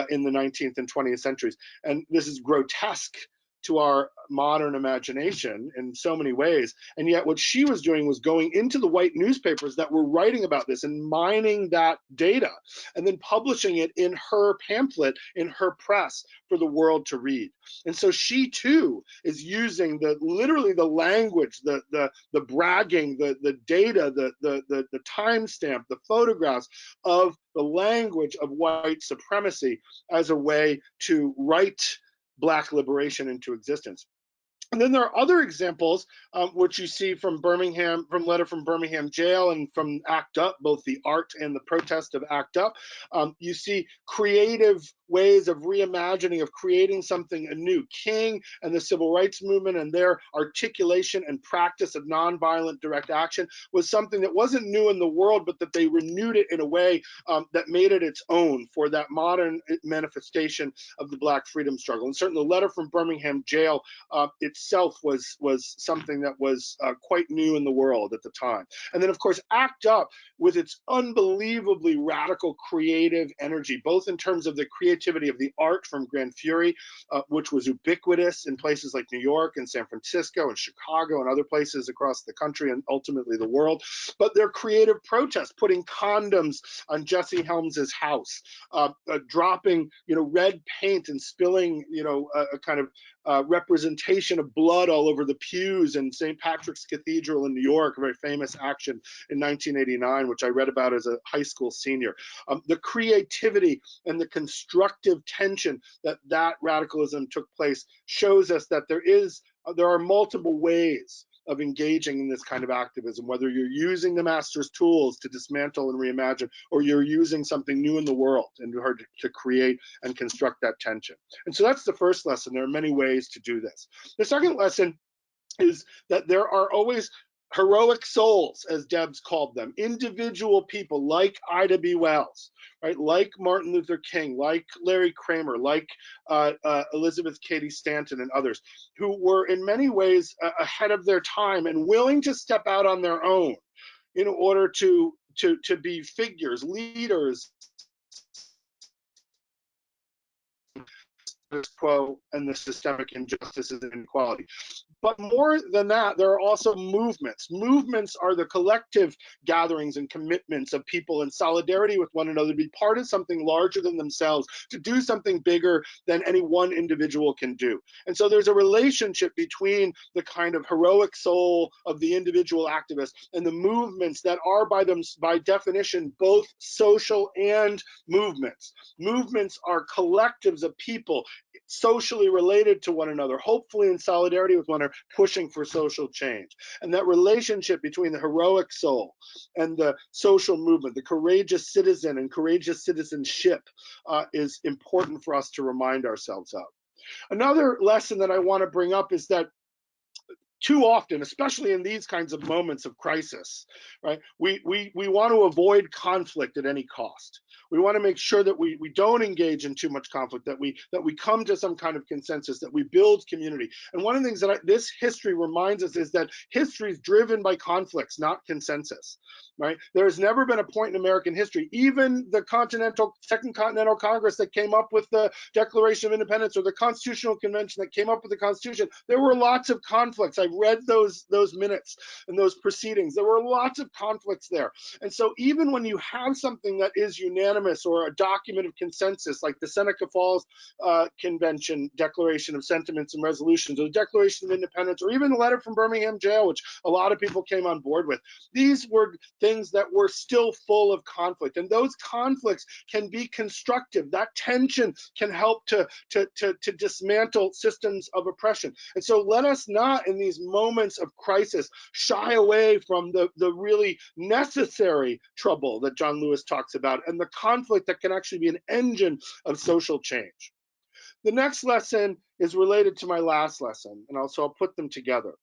in the 19th and 20th centuries, and this is grotesque to our modern imagination in so many ways. And yet what she was doing was going into the white newspapers that were writing about this and mining that data and then publishing it in her pamphlet, in her press, for the world to read. And so she too is using literally the language, the bragging, the data, the timestamp, the photographs of the language of white supremacy as a way to write Black liberation into existence. And then there are other examples, which you see from Birmingham, from Letter from Birmingham Jail and from ACT UP, both the art and the protest of ACT UP. You see creative ways of reimagining, of creating something anew. King and the Civil Rights Movement and their articulation and practice of nonviolent direct action was something that wasn't new in the world, but that they renewed it in a way that made it its own for that modern manifestation of the Black freedom struggle. And certainly the Letter from Birmingham Jail itself was something that was quite new in the world at the time. And then, of course, ACT UP, with its unbelievably radical creative energy, both in terms of the creativity of the art from Grand Fury, which was ubiquitous in places like New York and San Francisco and Chicago and other places across the country and ultimately the world, but their creative protest, putting condoms on Jesse Helms's house, dropping, red paint and spilling, a kind of representation of blood all over the pews in St. Patrick's Cathedral in New York, a very famous action in 1989, which I read about as a high school senior. The creativity and the constructive tension that radicalism took place shows us that there are multiple ways of engaging in this kind of activism, whether you're using the master's tools to dismantle and reimagine, or you're using something new in the world in order to create and construct that tension. And so that's the first lesson. There are many ways to do this. The second lesson is that there are always heroic souls, as Debs called them, individual people like Ida B. Wells, right? Like Martin Luther King, like Larry Kramer, like Elizabeth Cady Stanton and others, who were in many ways ahead of their time and willing to step out on their own in order to be figures, leaders, quo and the systemic injustices and inequality. But more than that, there are also movements. Movements are the collective gatherings and commitments of people in solidarity with one another to be part of something larger than themselves, to do something bigger than any one individual can do. And so there's a relationship between the kind of heroic soul of the individual activist and the movements that are by definition both social and movements. Movements are collectives of people socially related to one another, hopefully in solidarity with one another, pushing for social change. And that relationship between the heroic soul and the social movement, the courageous citizen and courageous citizenship, is important for us to remind ourselves of. Another lesson that I want to bring up is that too often, especially in these kinds of moments of crisis, right, we want to avoid conflict at any cost. We want to make sure that we don't engage in too much conflict, that we come to some kind of consensus, that we build community. And one of the things that this history reminds us is that history is driven by conflicts, not consensus, right? There has never been a point in American history, even the Second Continental Congress that came up with the Declaration of Independence, or the Constitutional Convention that came up with the Constitution, there were lots of conflicts. I've read those minutes and those proceedings. There were lots of conflicts there. And so even when you have something that is unanimous, or a document of consensus like the Seneca Falls Convention Declaration of Sentiments and Resolutions, or the Declaration of Independence, or even the letter from Birmingham Jail, which a lot of people came on board with, these were things that were still full of conflict. And those conflicts can be constructive. That tension can help to dismantle systems of oppression. And so let us not, in these moments of crisis, shy away from the really necessary trouble that John Lewis talks about, and the conflict that can actually be an engine of social change. The next lesson is related to my last lesson, and also I'll put them together.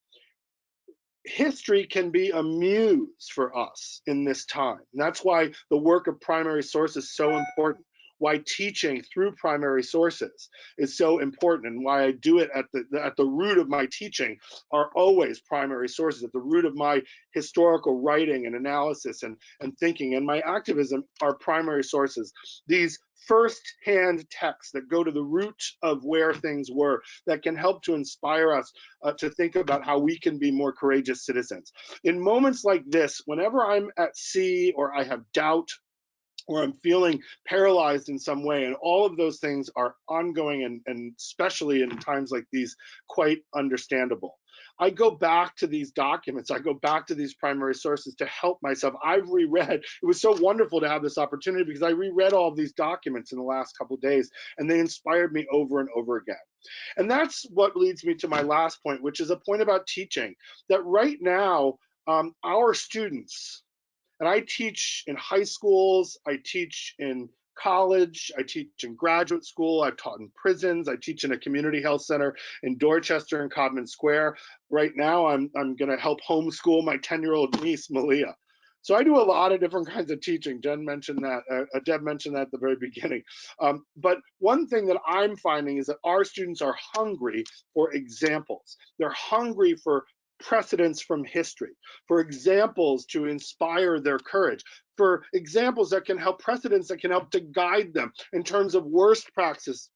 History can be a muse for us in this time. And that's why the work of primary source is so important. Why teaching through primary sources is so important, and why I do it at the root of my teaching are always primary sources. At the root of my historical writing and analysis and thinking and my activism are primary sources. These first-hand texts that go to the root of where things were, that can help to inspire us to think about how we can be more courageous citizens. In moments like this, whenever I'm at sea, or I have doubt, or I'm feeling paralyzed in some way, and all of those things are ongoing, and especially in times like these, quite understandable, I go back to these documents, I go back to these primary sources to help myself. I've reread, it was so wonderful to have this opportunity, because I reread all of these documents in the last couple of days, and they inspired me over and over again. And that's what leads me to my last point, which is a point about teaching, that right now, our students, and I teach in high schools, I teach in college, I teach in graduate school, I've taught in prisons, I teach in a community health center in Dorchester and Codman Square. Right now, I'm gonna help homeschool my 10-year-old niece, Malia. So I do a lot of different kinds of teaching. Jen mentioned that, Deb mentioned that at the very beginning. But one thing that I'm finding is that our students are hungry for examples. They're hungry for precedents from history, for examples to inspire their courage, for examples that can help, precedents that can help to guide them in terms of worst practices,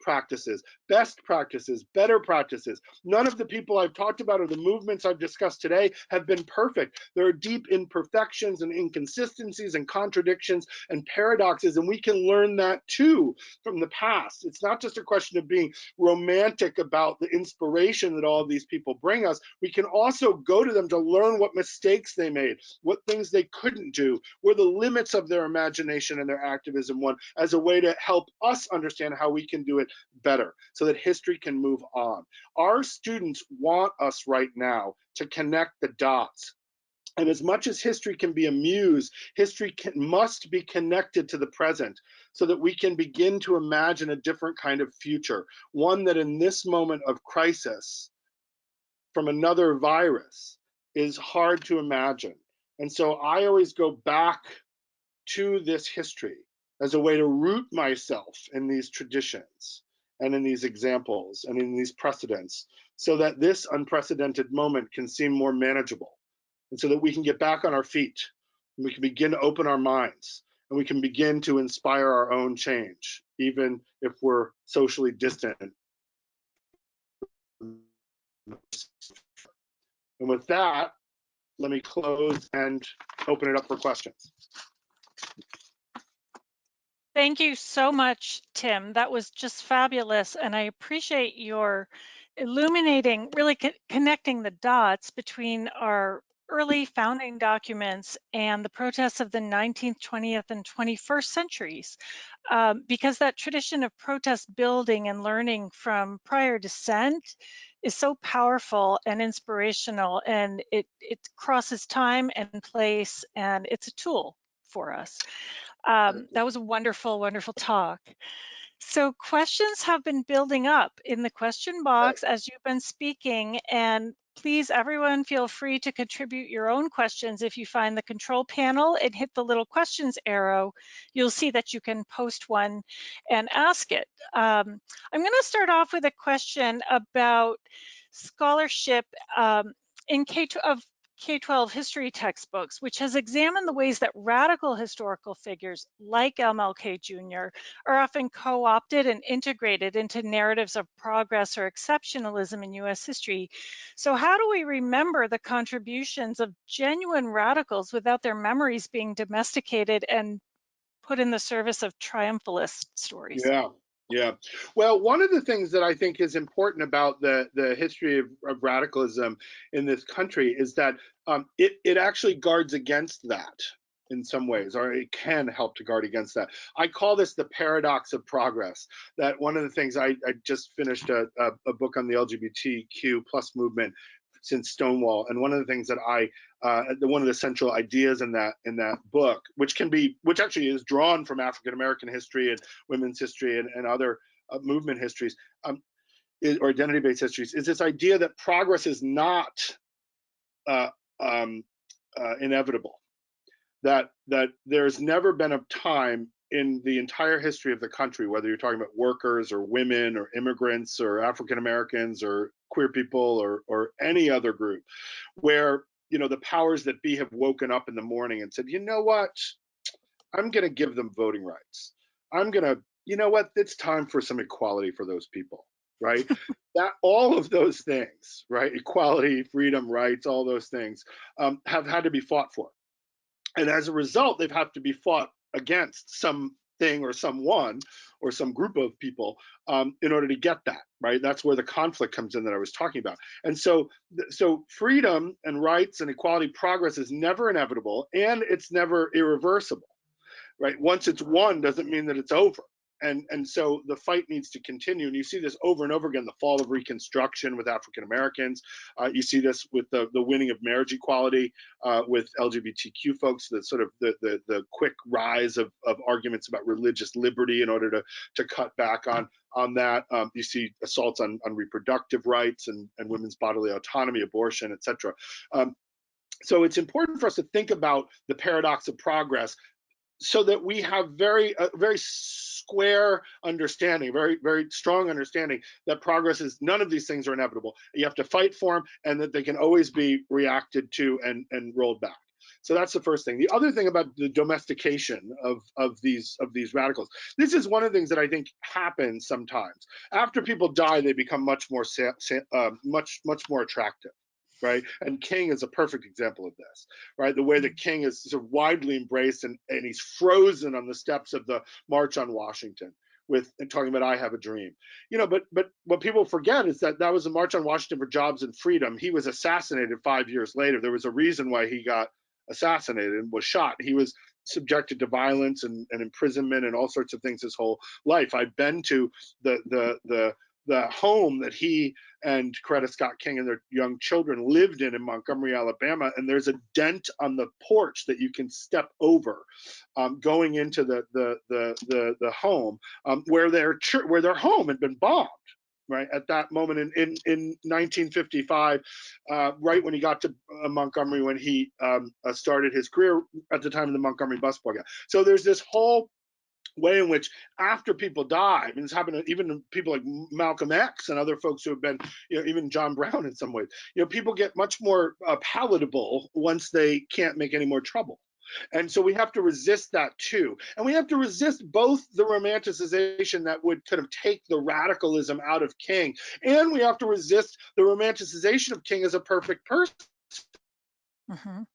best practices, better practices. None of the people I've talked about or the movements I've discussed today have been perfect. There are deep imperfections and inconsistencies and contradictions and paradoxes, and we can learn that too from the past. It's not just a question of being romantic about the inspiration that all of these people bring us. We can also go to them to learn what mistakes they made, what things they couldn't do, where the limits of their imagination and their activism went, as a way to help us understand how we can do it better, so that history can move on. Our students want us right now to connect the dots. And as much as history can be a muse, history must be connected to the present, so that we can begin to imagine a different kind of future, one that in this moment of crisis from another virus is hard to imagine. And so I always go back to this history as a way to root myself in these traditions and in these examples and in these precedents, so that this unprecedented moment can seem more manageable, and so that we can get back on our feet, and we can begin to open our minds, and we can begin to inspire our own change, even if we're socially distant. And with that, let me close and open it up for questions. Thank you so much, Tim. That was just fabulous. And I appreciate your illuminating, really connecting the dots between our early founding documents and the protests of the 19th, 20th, and 21st centuries. Because that tradition of protest building and learning from prior dissent is so powerful and inspirational, and it crosses time and place, and it's a tool for us. That was a wonderful, wonderful talk. So questions have been building up in the question box as you've been speaking, and please, everyone, feel free to contribute your own questions. If you find the control panel and hit the little questions arrow, you'll see that you can post one and ask it. I'm going to start off with a question about scholarship in K-12 history textbooks, which has examined the ways that radical historical figures like MLK Jr. are often co-opted and integrated into narratives of progress or exceptionalism in US history. So how do we remember the contributions of genuine radicals without their memories being domesticated and put in the service of triumphalist stories? Yeah. Yeah. Well, one of the things that I think is important about the history of radicalism in this country is that it actually guards against that in some ways, or it can help to guard against that. I call this the paradox of progress. That one of the things I just finished a book on the LGBTQ plus movement since Stonewall, and one of the things that one of the central ideas in that book, which actually is drawn from African American history and women's history and other movement histories, or identity-based histories, is this idea that progress is not inevitable. That there's never been a time in the entire history of the country, whether you're talking about workers or women or immigrants or African Americans or queer people or any other group, where the powers that be have woken up in the morning and said, you know what, I'm going to give them voting rights. I'm going to, it's time for some equality for those people, right? That all of those things, right? Equality, freedom, rights, all those things have had to be fought for. And as a result, they've had to be fought against something or someone or some group of people in order to get that, right? That's where the conflict comes in that I was talking about. And so freedom and rights and equality progress is never inevitable, and it's never irreversible, right? Once it's won doesn't mean that it's over. And so the fight needs to continue. And you see this over and over again, the fall of Reconstruction with African Americans. You see this with the winning of marriage equality with LGBTQ folks, the sort of the quick rise of arguments about religious liberty in order to cut back on that. You see assaults on reproductive rights and women's bodily autonomy, abortion, et cetera. So it's important for us to think about the paradox of progress, so that we have very square understanding, very, very strong understanding that progress is, none of these things are inevitable. You have to fight for them, and that they can always be reacted to and rolled back. So that's the first thing. The other thing about the domestication of these radicals, this is one of the things that I think happens sometimes. After people die, they become much more attractive. Right, and King is a perfect example of this, right? The way that King is sort of widely embraced, and he's frozen on the steps of the March on Washington and talking about "I have a dream," But what people forget is that was a March on Washington for jobs and freedom. He was assassinated 5 years later. There was a reason why he got assassinated and was shot. He was subjected to violence and imprisonment and all sorts of things his whole life. I've been to the home that he and Coretta Scott King and their young children lived in Montgomery, Alabama, and there's a dent on the porch that you can step over, going into the home where their home had been bombed. Right at that moment in 1955, right when he got to Montgomery, when he started his career at the time of the Montgomery bus boycott. So there's this whole way in which, after people die, I mean, it's happened to even people like Malcolm X and other folks who have been, even John Brown in some ways, people get much more palatable once they can't make any more trouble. And so we have to resist that too. And we have to resist both the romanticization that would kind of take the radicalism out of King, and we have to resist the romanticization of King as a perfect person. Mhm.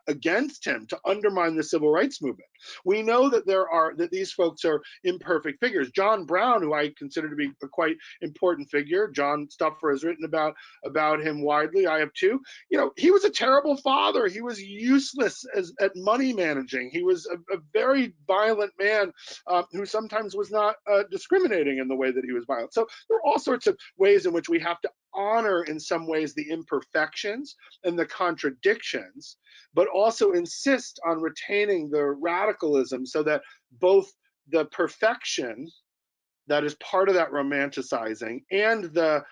Against him to undermine the civil rights movement. We know that these folks are imperfect figures. John Brown, who I consider to be a quite important figure, John Stuffer has written about him widely. I have too. You know, he was a terrible father. He was useless at money managing. He was a very violent man who sometimes was not discriminating in the way that he was violent. So there are all sorts of ways in which we have to honor, in some ways, the imperfections and the contradictions, but also insist on retaining the radicalism so that both the perfection that is part of that romanticizing and the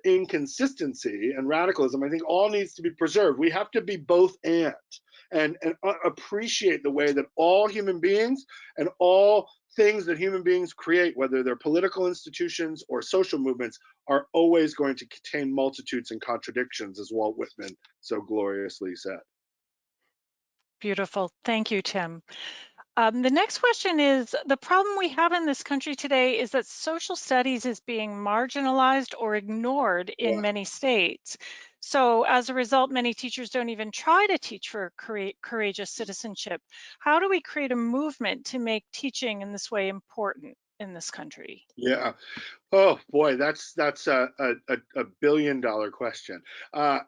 inconsistency and radicalism, I think, all needs to be preserved. We have to be both and appreciate the way that all human beings and all things that human beings create, whether they're political institutions or social movements, are always going to contain multitudes and contradictions, as Walt Whitman so gloriously said. Beautiful. Thank you, Tim. The next question is, the problem we have in this country today is that social studies is being marginalized or ignored in many states. So as a result, many teachers don't even try to teach for courageous citizenship. How do we create a movement to make teaching in this way important in this country? Yeah. Oh boy, that's a $1 billion question.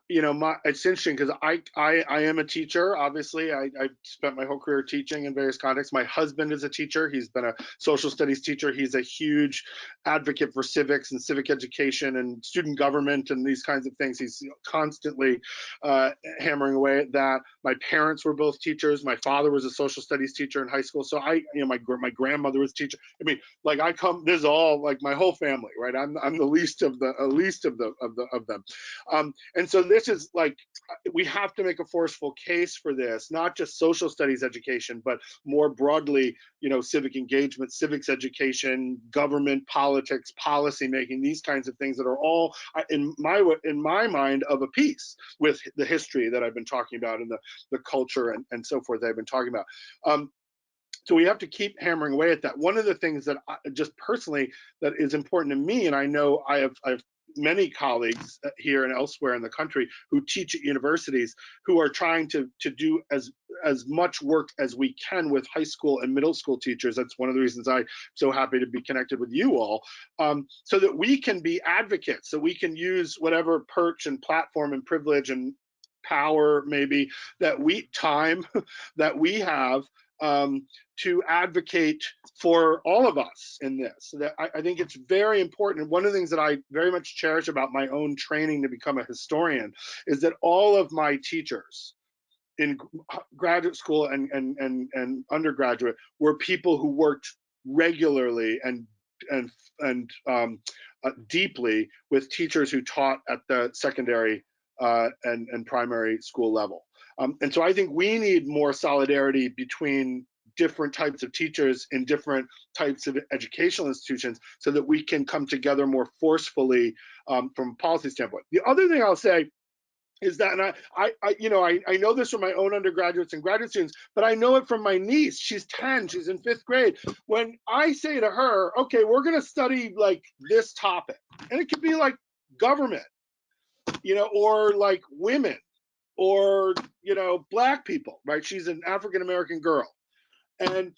You know, it's interesting because I am a teacher. Obviously, I spent my whole career teaching in various contexts. My husband is a teacher. He's been a social studies teacher. He's a huge advocate for civics and civic education and student government and these kinds of things. He's constantly hammering away at that. My parents were both teachers. My father was a social studies teacher in high school. So my grandmother was a teacher. I mean, like this is all like my whole family, right? I'm the least of them, and so this is like, we have to make a forceful case for this, not just social studies education, but more broadly, you know, civic engagement, civics education, government, politics, policy making, these kinds of things that are all in my mind of a piece with the history that I've been talking about and the culture and so forth that I've been talking about. So we have to keep hammering away at that. One of the things that just personally that is important to me, and I know I have many colleagues here and elsewhere in the country who teach at universities who are trying to do as much work as we can with high school and middle school teachers. That's one of the reasons I'm so happy to be connected with you all, so that we can be advocates, so we can use whatever perch and platform and privilege and power maybe that we have to advocate for all of us in this. So that I think it's very important. One of the things that I very much cherish about my own training to become a historian is that all of my teachers in graduate school and undergraduate were people who worked regularly and deeply with teachers who taught at the secondary and primary school level. And so I think we need more solidarity between different types of teachers in different types of educational institutions so that we can come together more forcefully from a policy standpoint. The other thing I'll say is that, and I know this from my own undergraduates and graduate students, but I know it from my niece. She's 10, she's in 5th grade. When I say to her, okay, we're gonna study like this topic, and it could be like government, you know, or like women, or, you know, Black people, right? She's an African-American girl. And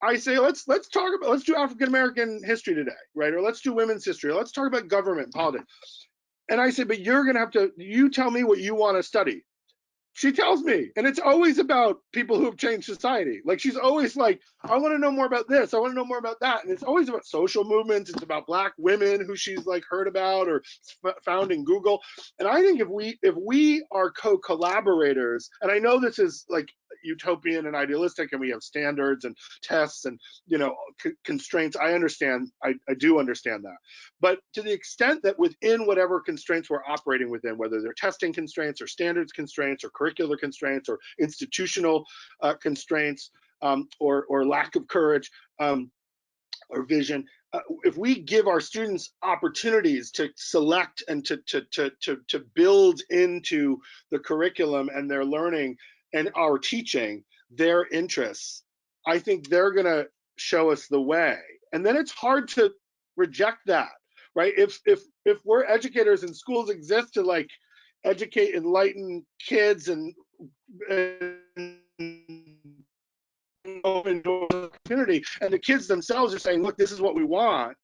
I say, let's do African-American history today, right? Or let's do women's history, or let's talk about government and politics. And I say, but you're gonna have to, you tell me what you wanna study. She tells me, and it's always about people who have changed society. Like, she's always like, I want to know more about this, I want to know more about that. And it's always about social movements, it's about Black women who she's like heard about or found in Google. And I think if we are co-collaborators, and I know this is like utopian and idealistic, and we have standards and tests and, you know, constraints. I understand, I do understand that. But to the extent that within whatever constraints we're operating within, whether they're testing constraints or standards constraints or curricular constraints or institutional constraints, or lack of courage or vision, if we give our students opportunities to select and to build into the curriculum and their learning and our teaching their interests, I think they're going to show us the way. And then it's hard to reject that. right? If we're educators and schools exist to like educate, enlighten kids and open doors to the community, and the kids themselves are saying, look, this is what we want.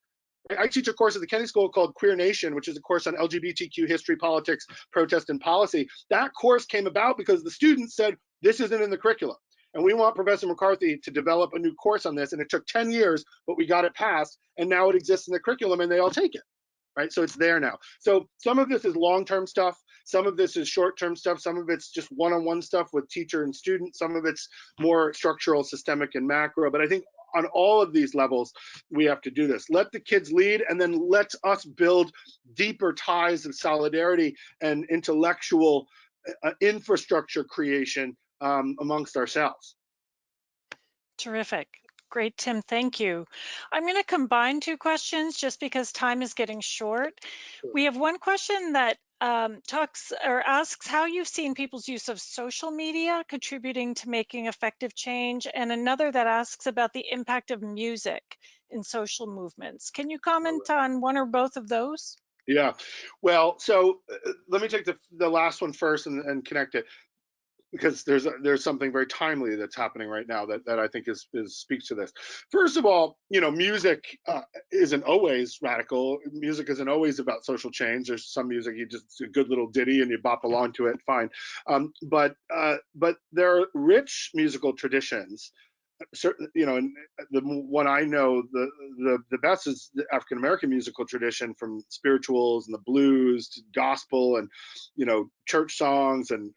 I teach a course at the Kennedy School called Queer Nation, which is a course on LGBTQ history, politics, protest, and policy. That course came about because the students said, this isn't in the curriculum. And we want Professor McCarthy to develop a new course on this. And it took 10 years, but we got it passed. And now it exists in the curriculum and they all take it. Right, so it's there now. So some of this is long-term stuff, some of this is short-term stuff, some of it's just one-on-one stuff with teacher and student, some of it's more structural, systemic, and macro. But I think on all of these levels, we have to do this. Let the kids lead, and then let us build deeper ties of solidarity and intellectual infrastructure creation amongst ourselves. Terrific. Great, Tim, thank you. I'm going to combine two questions just because time is getting short. Sure. We have one question that talks or asks how you've seen people's use of social media contributing to making effective change, and another that asks about the impact of music in social movements. Can you comment on one or both of those? Yeah, well, so let me take the last one first and connect it, because there's something very timely that's happening right now that I think is speaks to this. First of all, you know, music isn't always radical. Music isn't always about social change. There's some music you just a good little ditty and you bop along to it, fine. But there are rich musical traditions. Certain, you know, and the one I know the best is the African American musical tradition, from spirituals and the blues to gospel and, you know, church songs and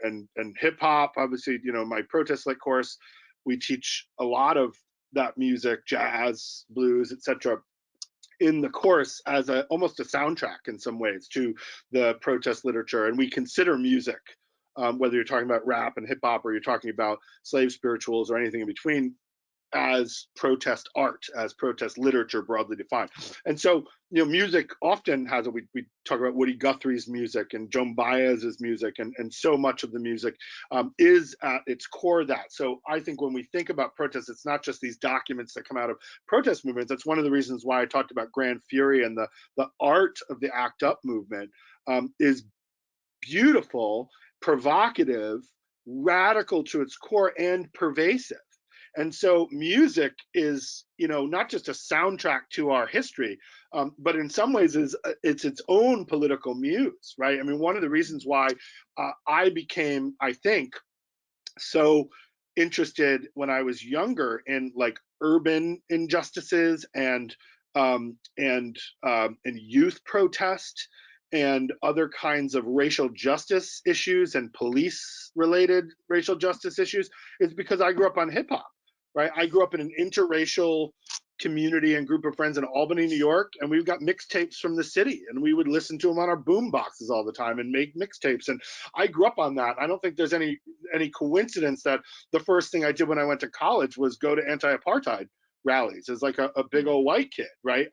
hip hop. Obviously, you know, my protest lit course, we teach a lot of that music, jazz, blues, etc., in the course as almost a soundtrack in some ways to the protest literature. And we consider music, whether you're talking about rap and hip hop or you're talking about slave spirituals or anything in between, as protest art, as protest literature broadly defined. And so, you know, music often has we talk about Woody Guthrie's music and Joan Baez's music, and so much of the music is at its core that. So I think when we think about protests, it's not just these documents that come out of protest movements. That's one of the reasons why I talked about Grand Fury, and the art of the ACT UP movement is beautiful, provocative, radical to its core, and pervasive. And so music is, you know, not just a soundtrack to our history, but in some ways it's its own political muse, right? I mean, one of the reasons why I became, I think, so interested when I was younger in like urban injustices and youth protest and other kinds of racial justice issues and police related racial justice issues is because I grew up on hip hop. Right, I grew up in an interracial community and group of friends in Albany, New York, and we've got mixtapes from the city, and we would listen to them on our boom boxes all the time and make mixtapes. And I grew up on that. I don't think there's any coincidence that the first thing I did when I went to college was go to anti-apartheid rallies as like a big old white kid, right?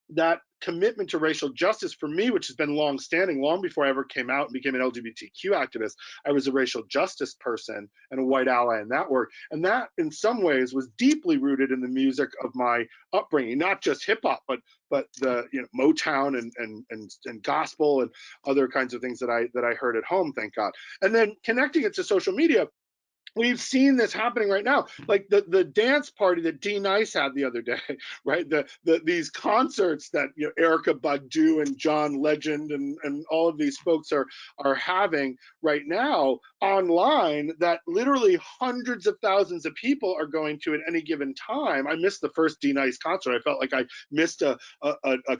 That commitment to racial justice for me, which has been long-standing, long before I ever came out and became an LGBTQ activist, I was a racial justice person and a white ally in that work. And that, in some ways, was deeply rooted in the music of my upbringing, not just hip hop, but the, you know, Motown and gospel and other kinds of things that I heard at home, thank God. And then connecting it to social media. We've seen this happening right now, like the dance party that D Nice had the other day, right? These concerts that, you know, Erykah Badu and John Legend and all of these folks are having right now online, that literally hundreds of thousands of people are going to at any given time. I missed the first D Nice concert. I felt like I missed a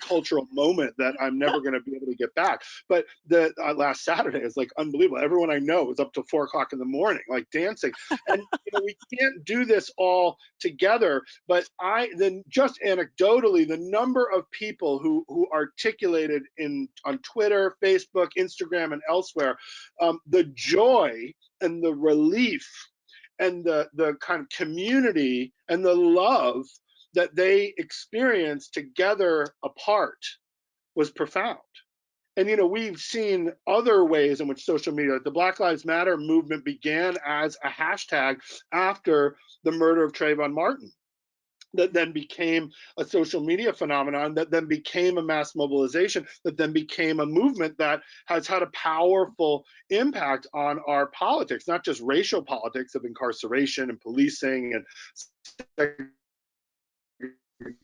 cultural moment that I'm never going to be able to get back. But the last Saturday is like unbelievable. Everyone I know was up till 4 o'clock in the morning, like dancing. And, you know, we can't do this all together, but then just anecdotally, the number of people who articulated on Twitter, Facebook, Instagram, and elsewhere, the joy and the relief and the kind of community and the love that they experienced together apart was profound. And, you know, we've seen other ways in which social media, like the Black Lives Matter movement began as a hashtag after the murder of Trayvon Martin. that then became a social media phenomenon, that then became a mass mobilization, that then became a movement that has had a powerful impact on our politics, not just racial politics of incarceration and policing and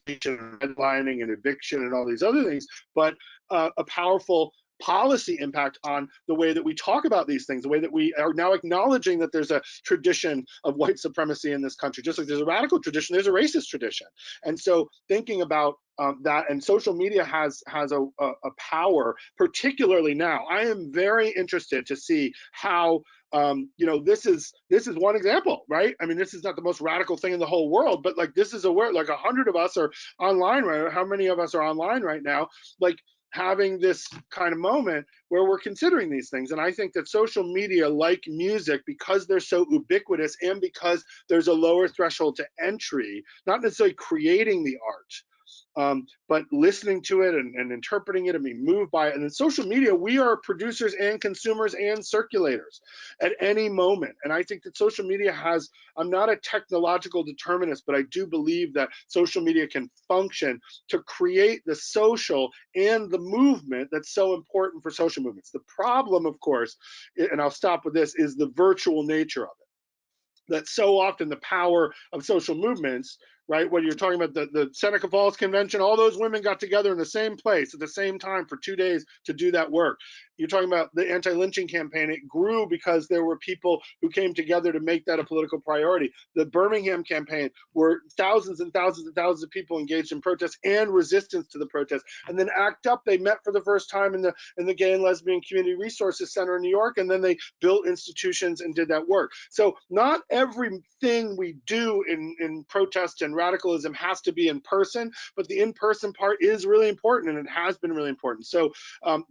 redlining and eviction and all these other things, but a powerful policy impact on the way that we talk about these things, the way that we are now acknowledging that there's a tradition of white supremacy in this country. Just like there's a radical tradition, there's a racist tradition. And so thinking about that, and social media has a power, particularly now. I am very interested to see how this is one example, right? I mean, this is not the most radical thing in the whole world, but like this is a word, like 100 of us are online right now. How many of us are online right now? Like having this kind of moment where we're considering these things. And I think that social media, like music, because they're so ubiquitous and because there's a lower threshold to entry, not necessarily creating the art, but listening to it and interpreting it and being moved by it. And in social media, we are producers and consumers and circulators at any moment. And I think that social media has, I'm not a technological determinist, but I do believe that social media can function to create the social and the movement that's so important for social movements. The problem, of course, and I'll stop with this, is the virtual nature of it. That so often the power of social movements, right? When you're talking about the Seneca Falls Convention, all those women got together in the same place at the same time for 2 days to do that work. You're talking about the anti-lynching campaign. It grew because there were people who came together to make that a political priority. The Birmingham campaign, were thousands and thousands and thousands of people engaged in protests and resistance to the protests. And then ACT UP, they met for the first time in the Gay and Lesbian Community Resources Center in New York, and then they built institutions and did that work. So not everything we do in protest and radicalism has to be in person, but the in-person part is really important, and it has been really important. So,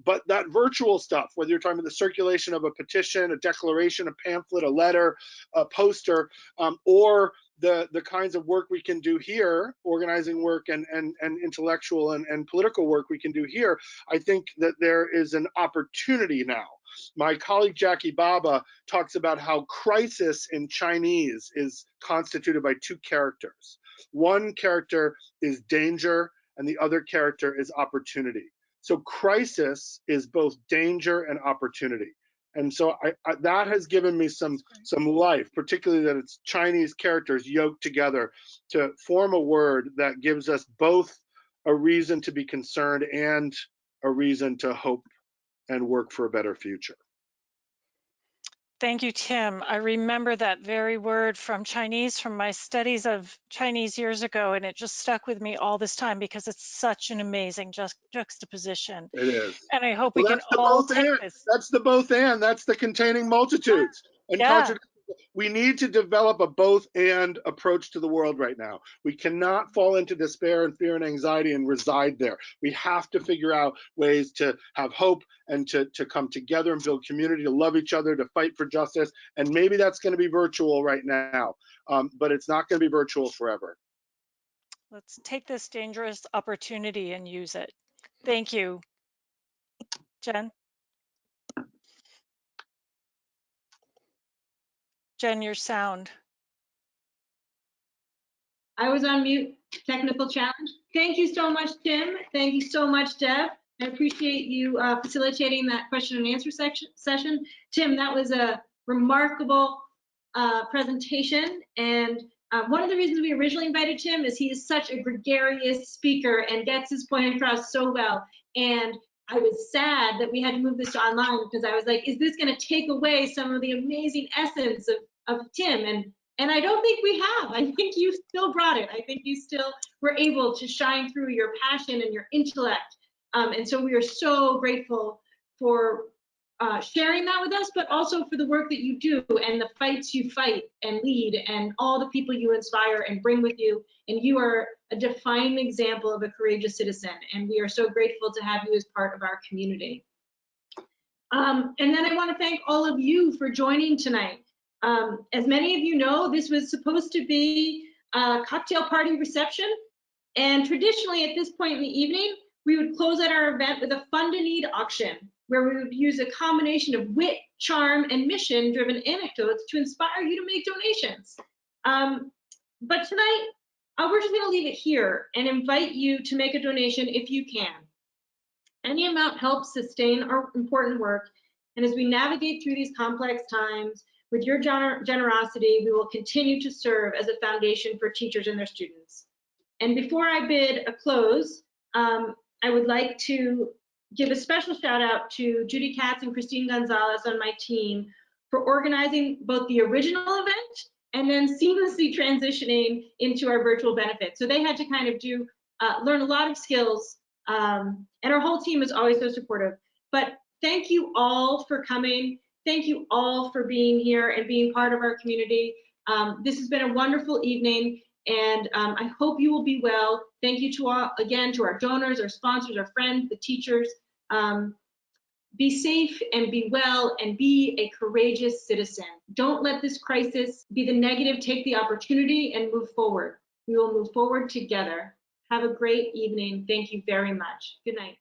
but that virtual stuff, whether you're talking about the circulation of a petition, a declaration, a pamphlet, a letter, a poster, or the kinds of work we can do here, organizing work and intellectual and political work we can do here, I think that there is an opportunity now. My colleague Jackie Baba talks about how crisis in Chinese is constituted by two characters. One character is danger, and the other character is opportunity. So crisis is both danger and opportunity. And so that has given me some life, particularly that it's Chinese characters yoked together to form a word that gives us both a reason to be concerned and a reason to hope and work for a better future. Thank you, Tim. I remember that very word from Chinese, from my studies of Chinese years ago, and it just stuck with me all this time because it's such an amazing juxtaposition. It is. And I hope Well, we can all take this. That's the both and. That's the containing multitudes. And Yeah. we need to develop a both and approach to the world right now. We cannot fall into despair and fear and anxiety and reside there. We have to figure out ways to have hope and to come together and build community, to love each other, to fight for justice. And maybe that's going to be virtual right now, but it's not going to be virtual forever. Let's take this dangerous opportunity and use it. Thank you. Jen? Jen, your sound. I was on mute, technical challenge. Thank you so much, Tim. Thank you so much, Deb. I appreciate you facilitating that question and answer session. Tim, that was a remarkable presentation. And one of the reasons we originally invited Tim is he is such a gregarious speaker and gets his point across so well. And I was sad that we had to move this to online because I was like, is this going to take away some of the amazing essence of Tim? And I don't think we have. I think you still brought it. I think you still were able to shine through your passion and your intellect. And so we are so grateful for sharing that with us, but also for the work that you do and the fights you fight and lead and all the people you inspire and bring with you. And you are a defining example of a courageous citizen. And we are so grateful to have you as part of our community. And then I want to thank all of you for joining tonight. As many of you know, this was supposed to be a cocktail party reception. And traditionally at this point in the evening, we would close out our event with a fund and need auction, where we would use a combination of wit, charm, and mission-driven anecdotes to inspire you to make donations. But tonight, we're just going to leave it here and invite you to make a donation if you can. Any amount helps sustain our important work, and as we navigate through these complex times, with your generosity, we will continue to serve as a foundation for teachers and their students. And before I bid a close, I would like to give a special shout out to Judy Katz and Christine Gonzalez on my team for organizing both the original event and then seamlessly transitioning into our virtual benefit. So they had to kind of learn a lot of skills, and our whole team is always so supportive. But thank you all for coming. Thank you all for being here and being part of our community. This has been a wonderful evening, and I hope you will be well. Thank you to all, again, to our donors, our sponsors, our friends, the teachers. Be safe and be well and be a courageous citizen. Don't let this crisis be the negative. Take the opportunity and move forward. We will move forward together. Have a great evening. Thank you very much. Good night.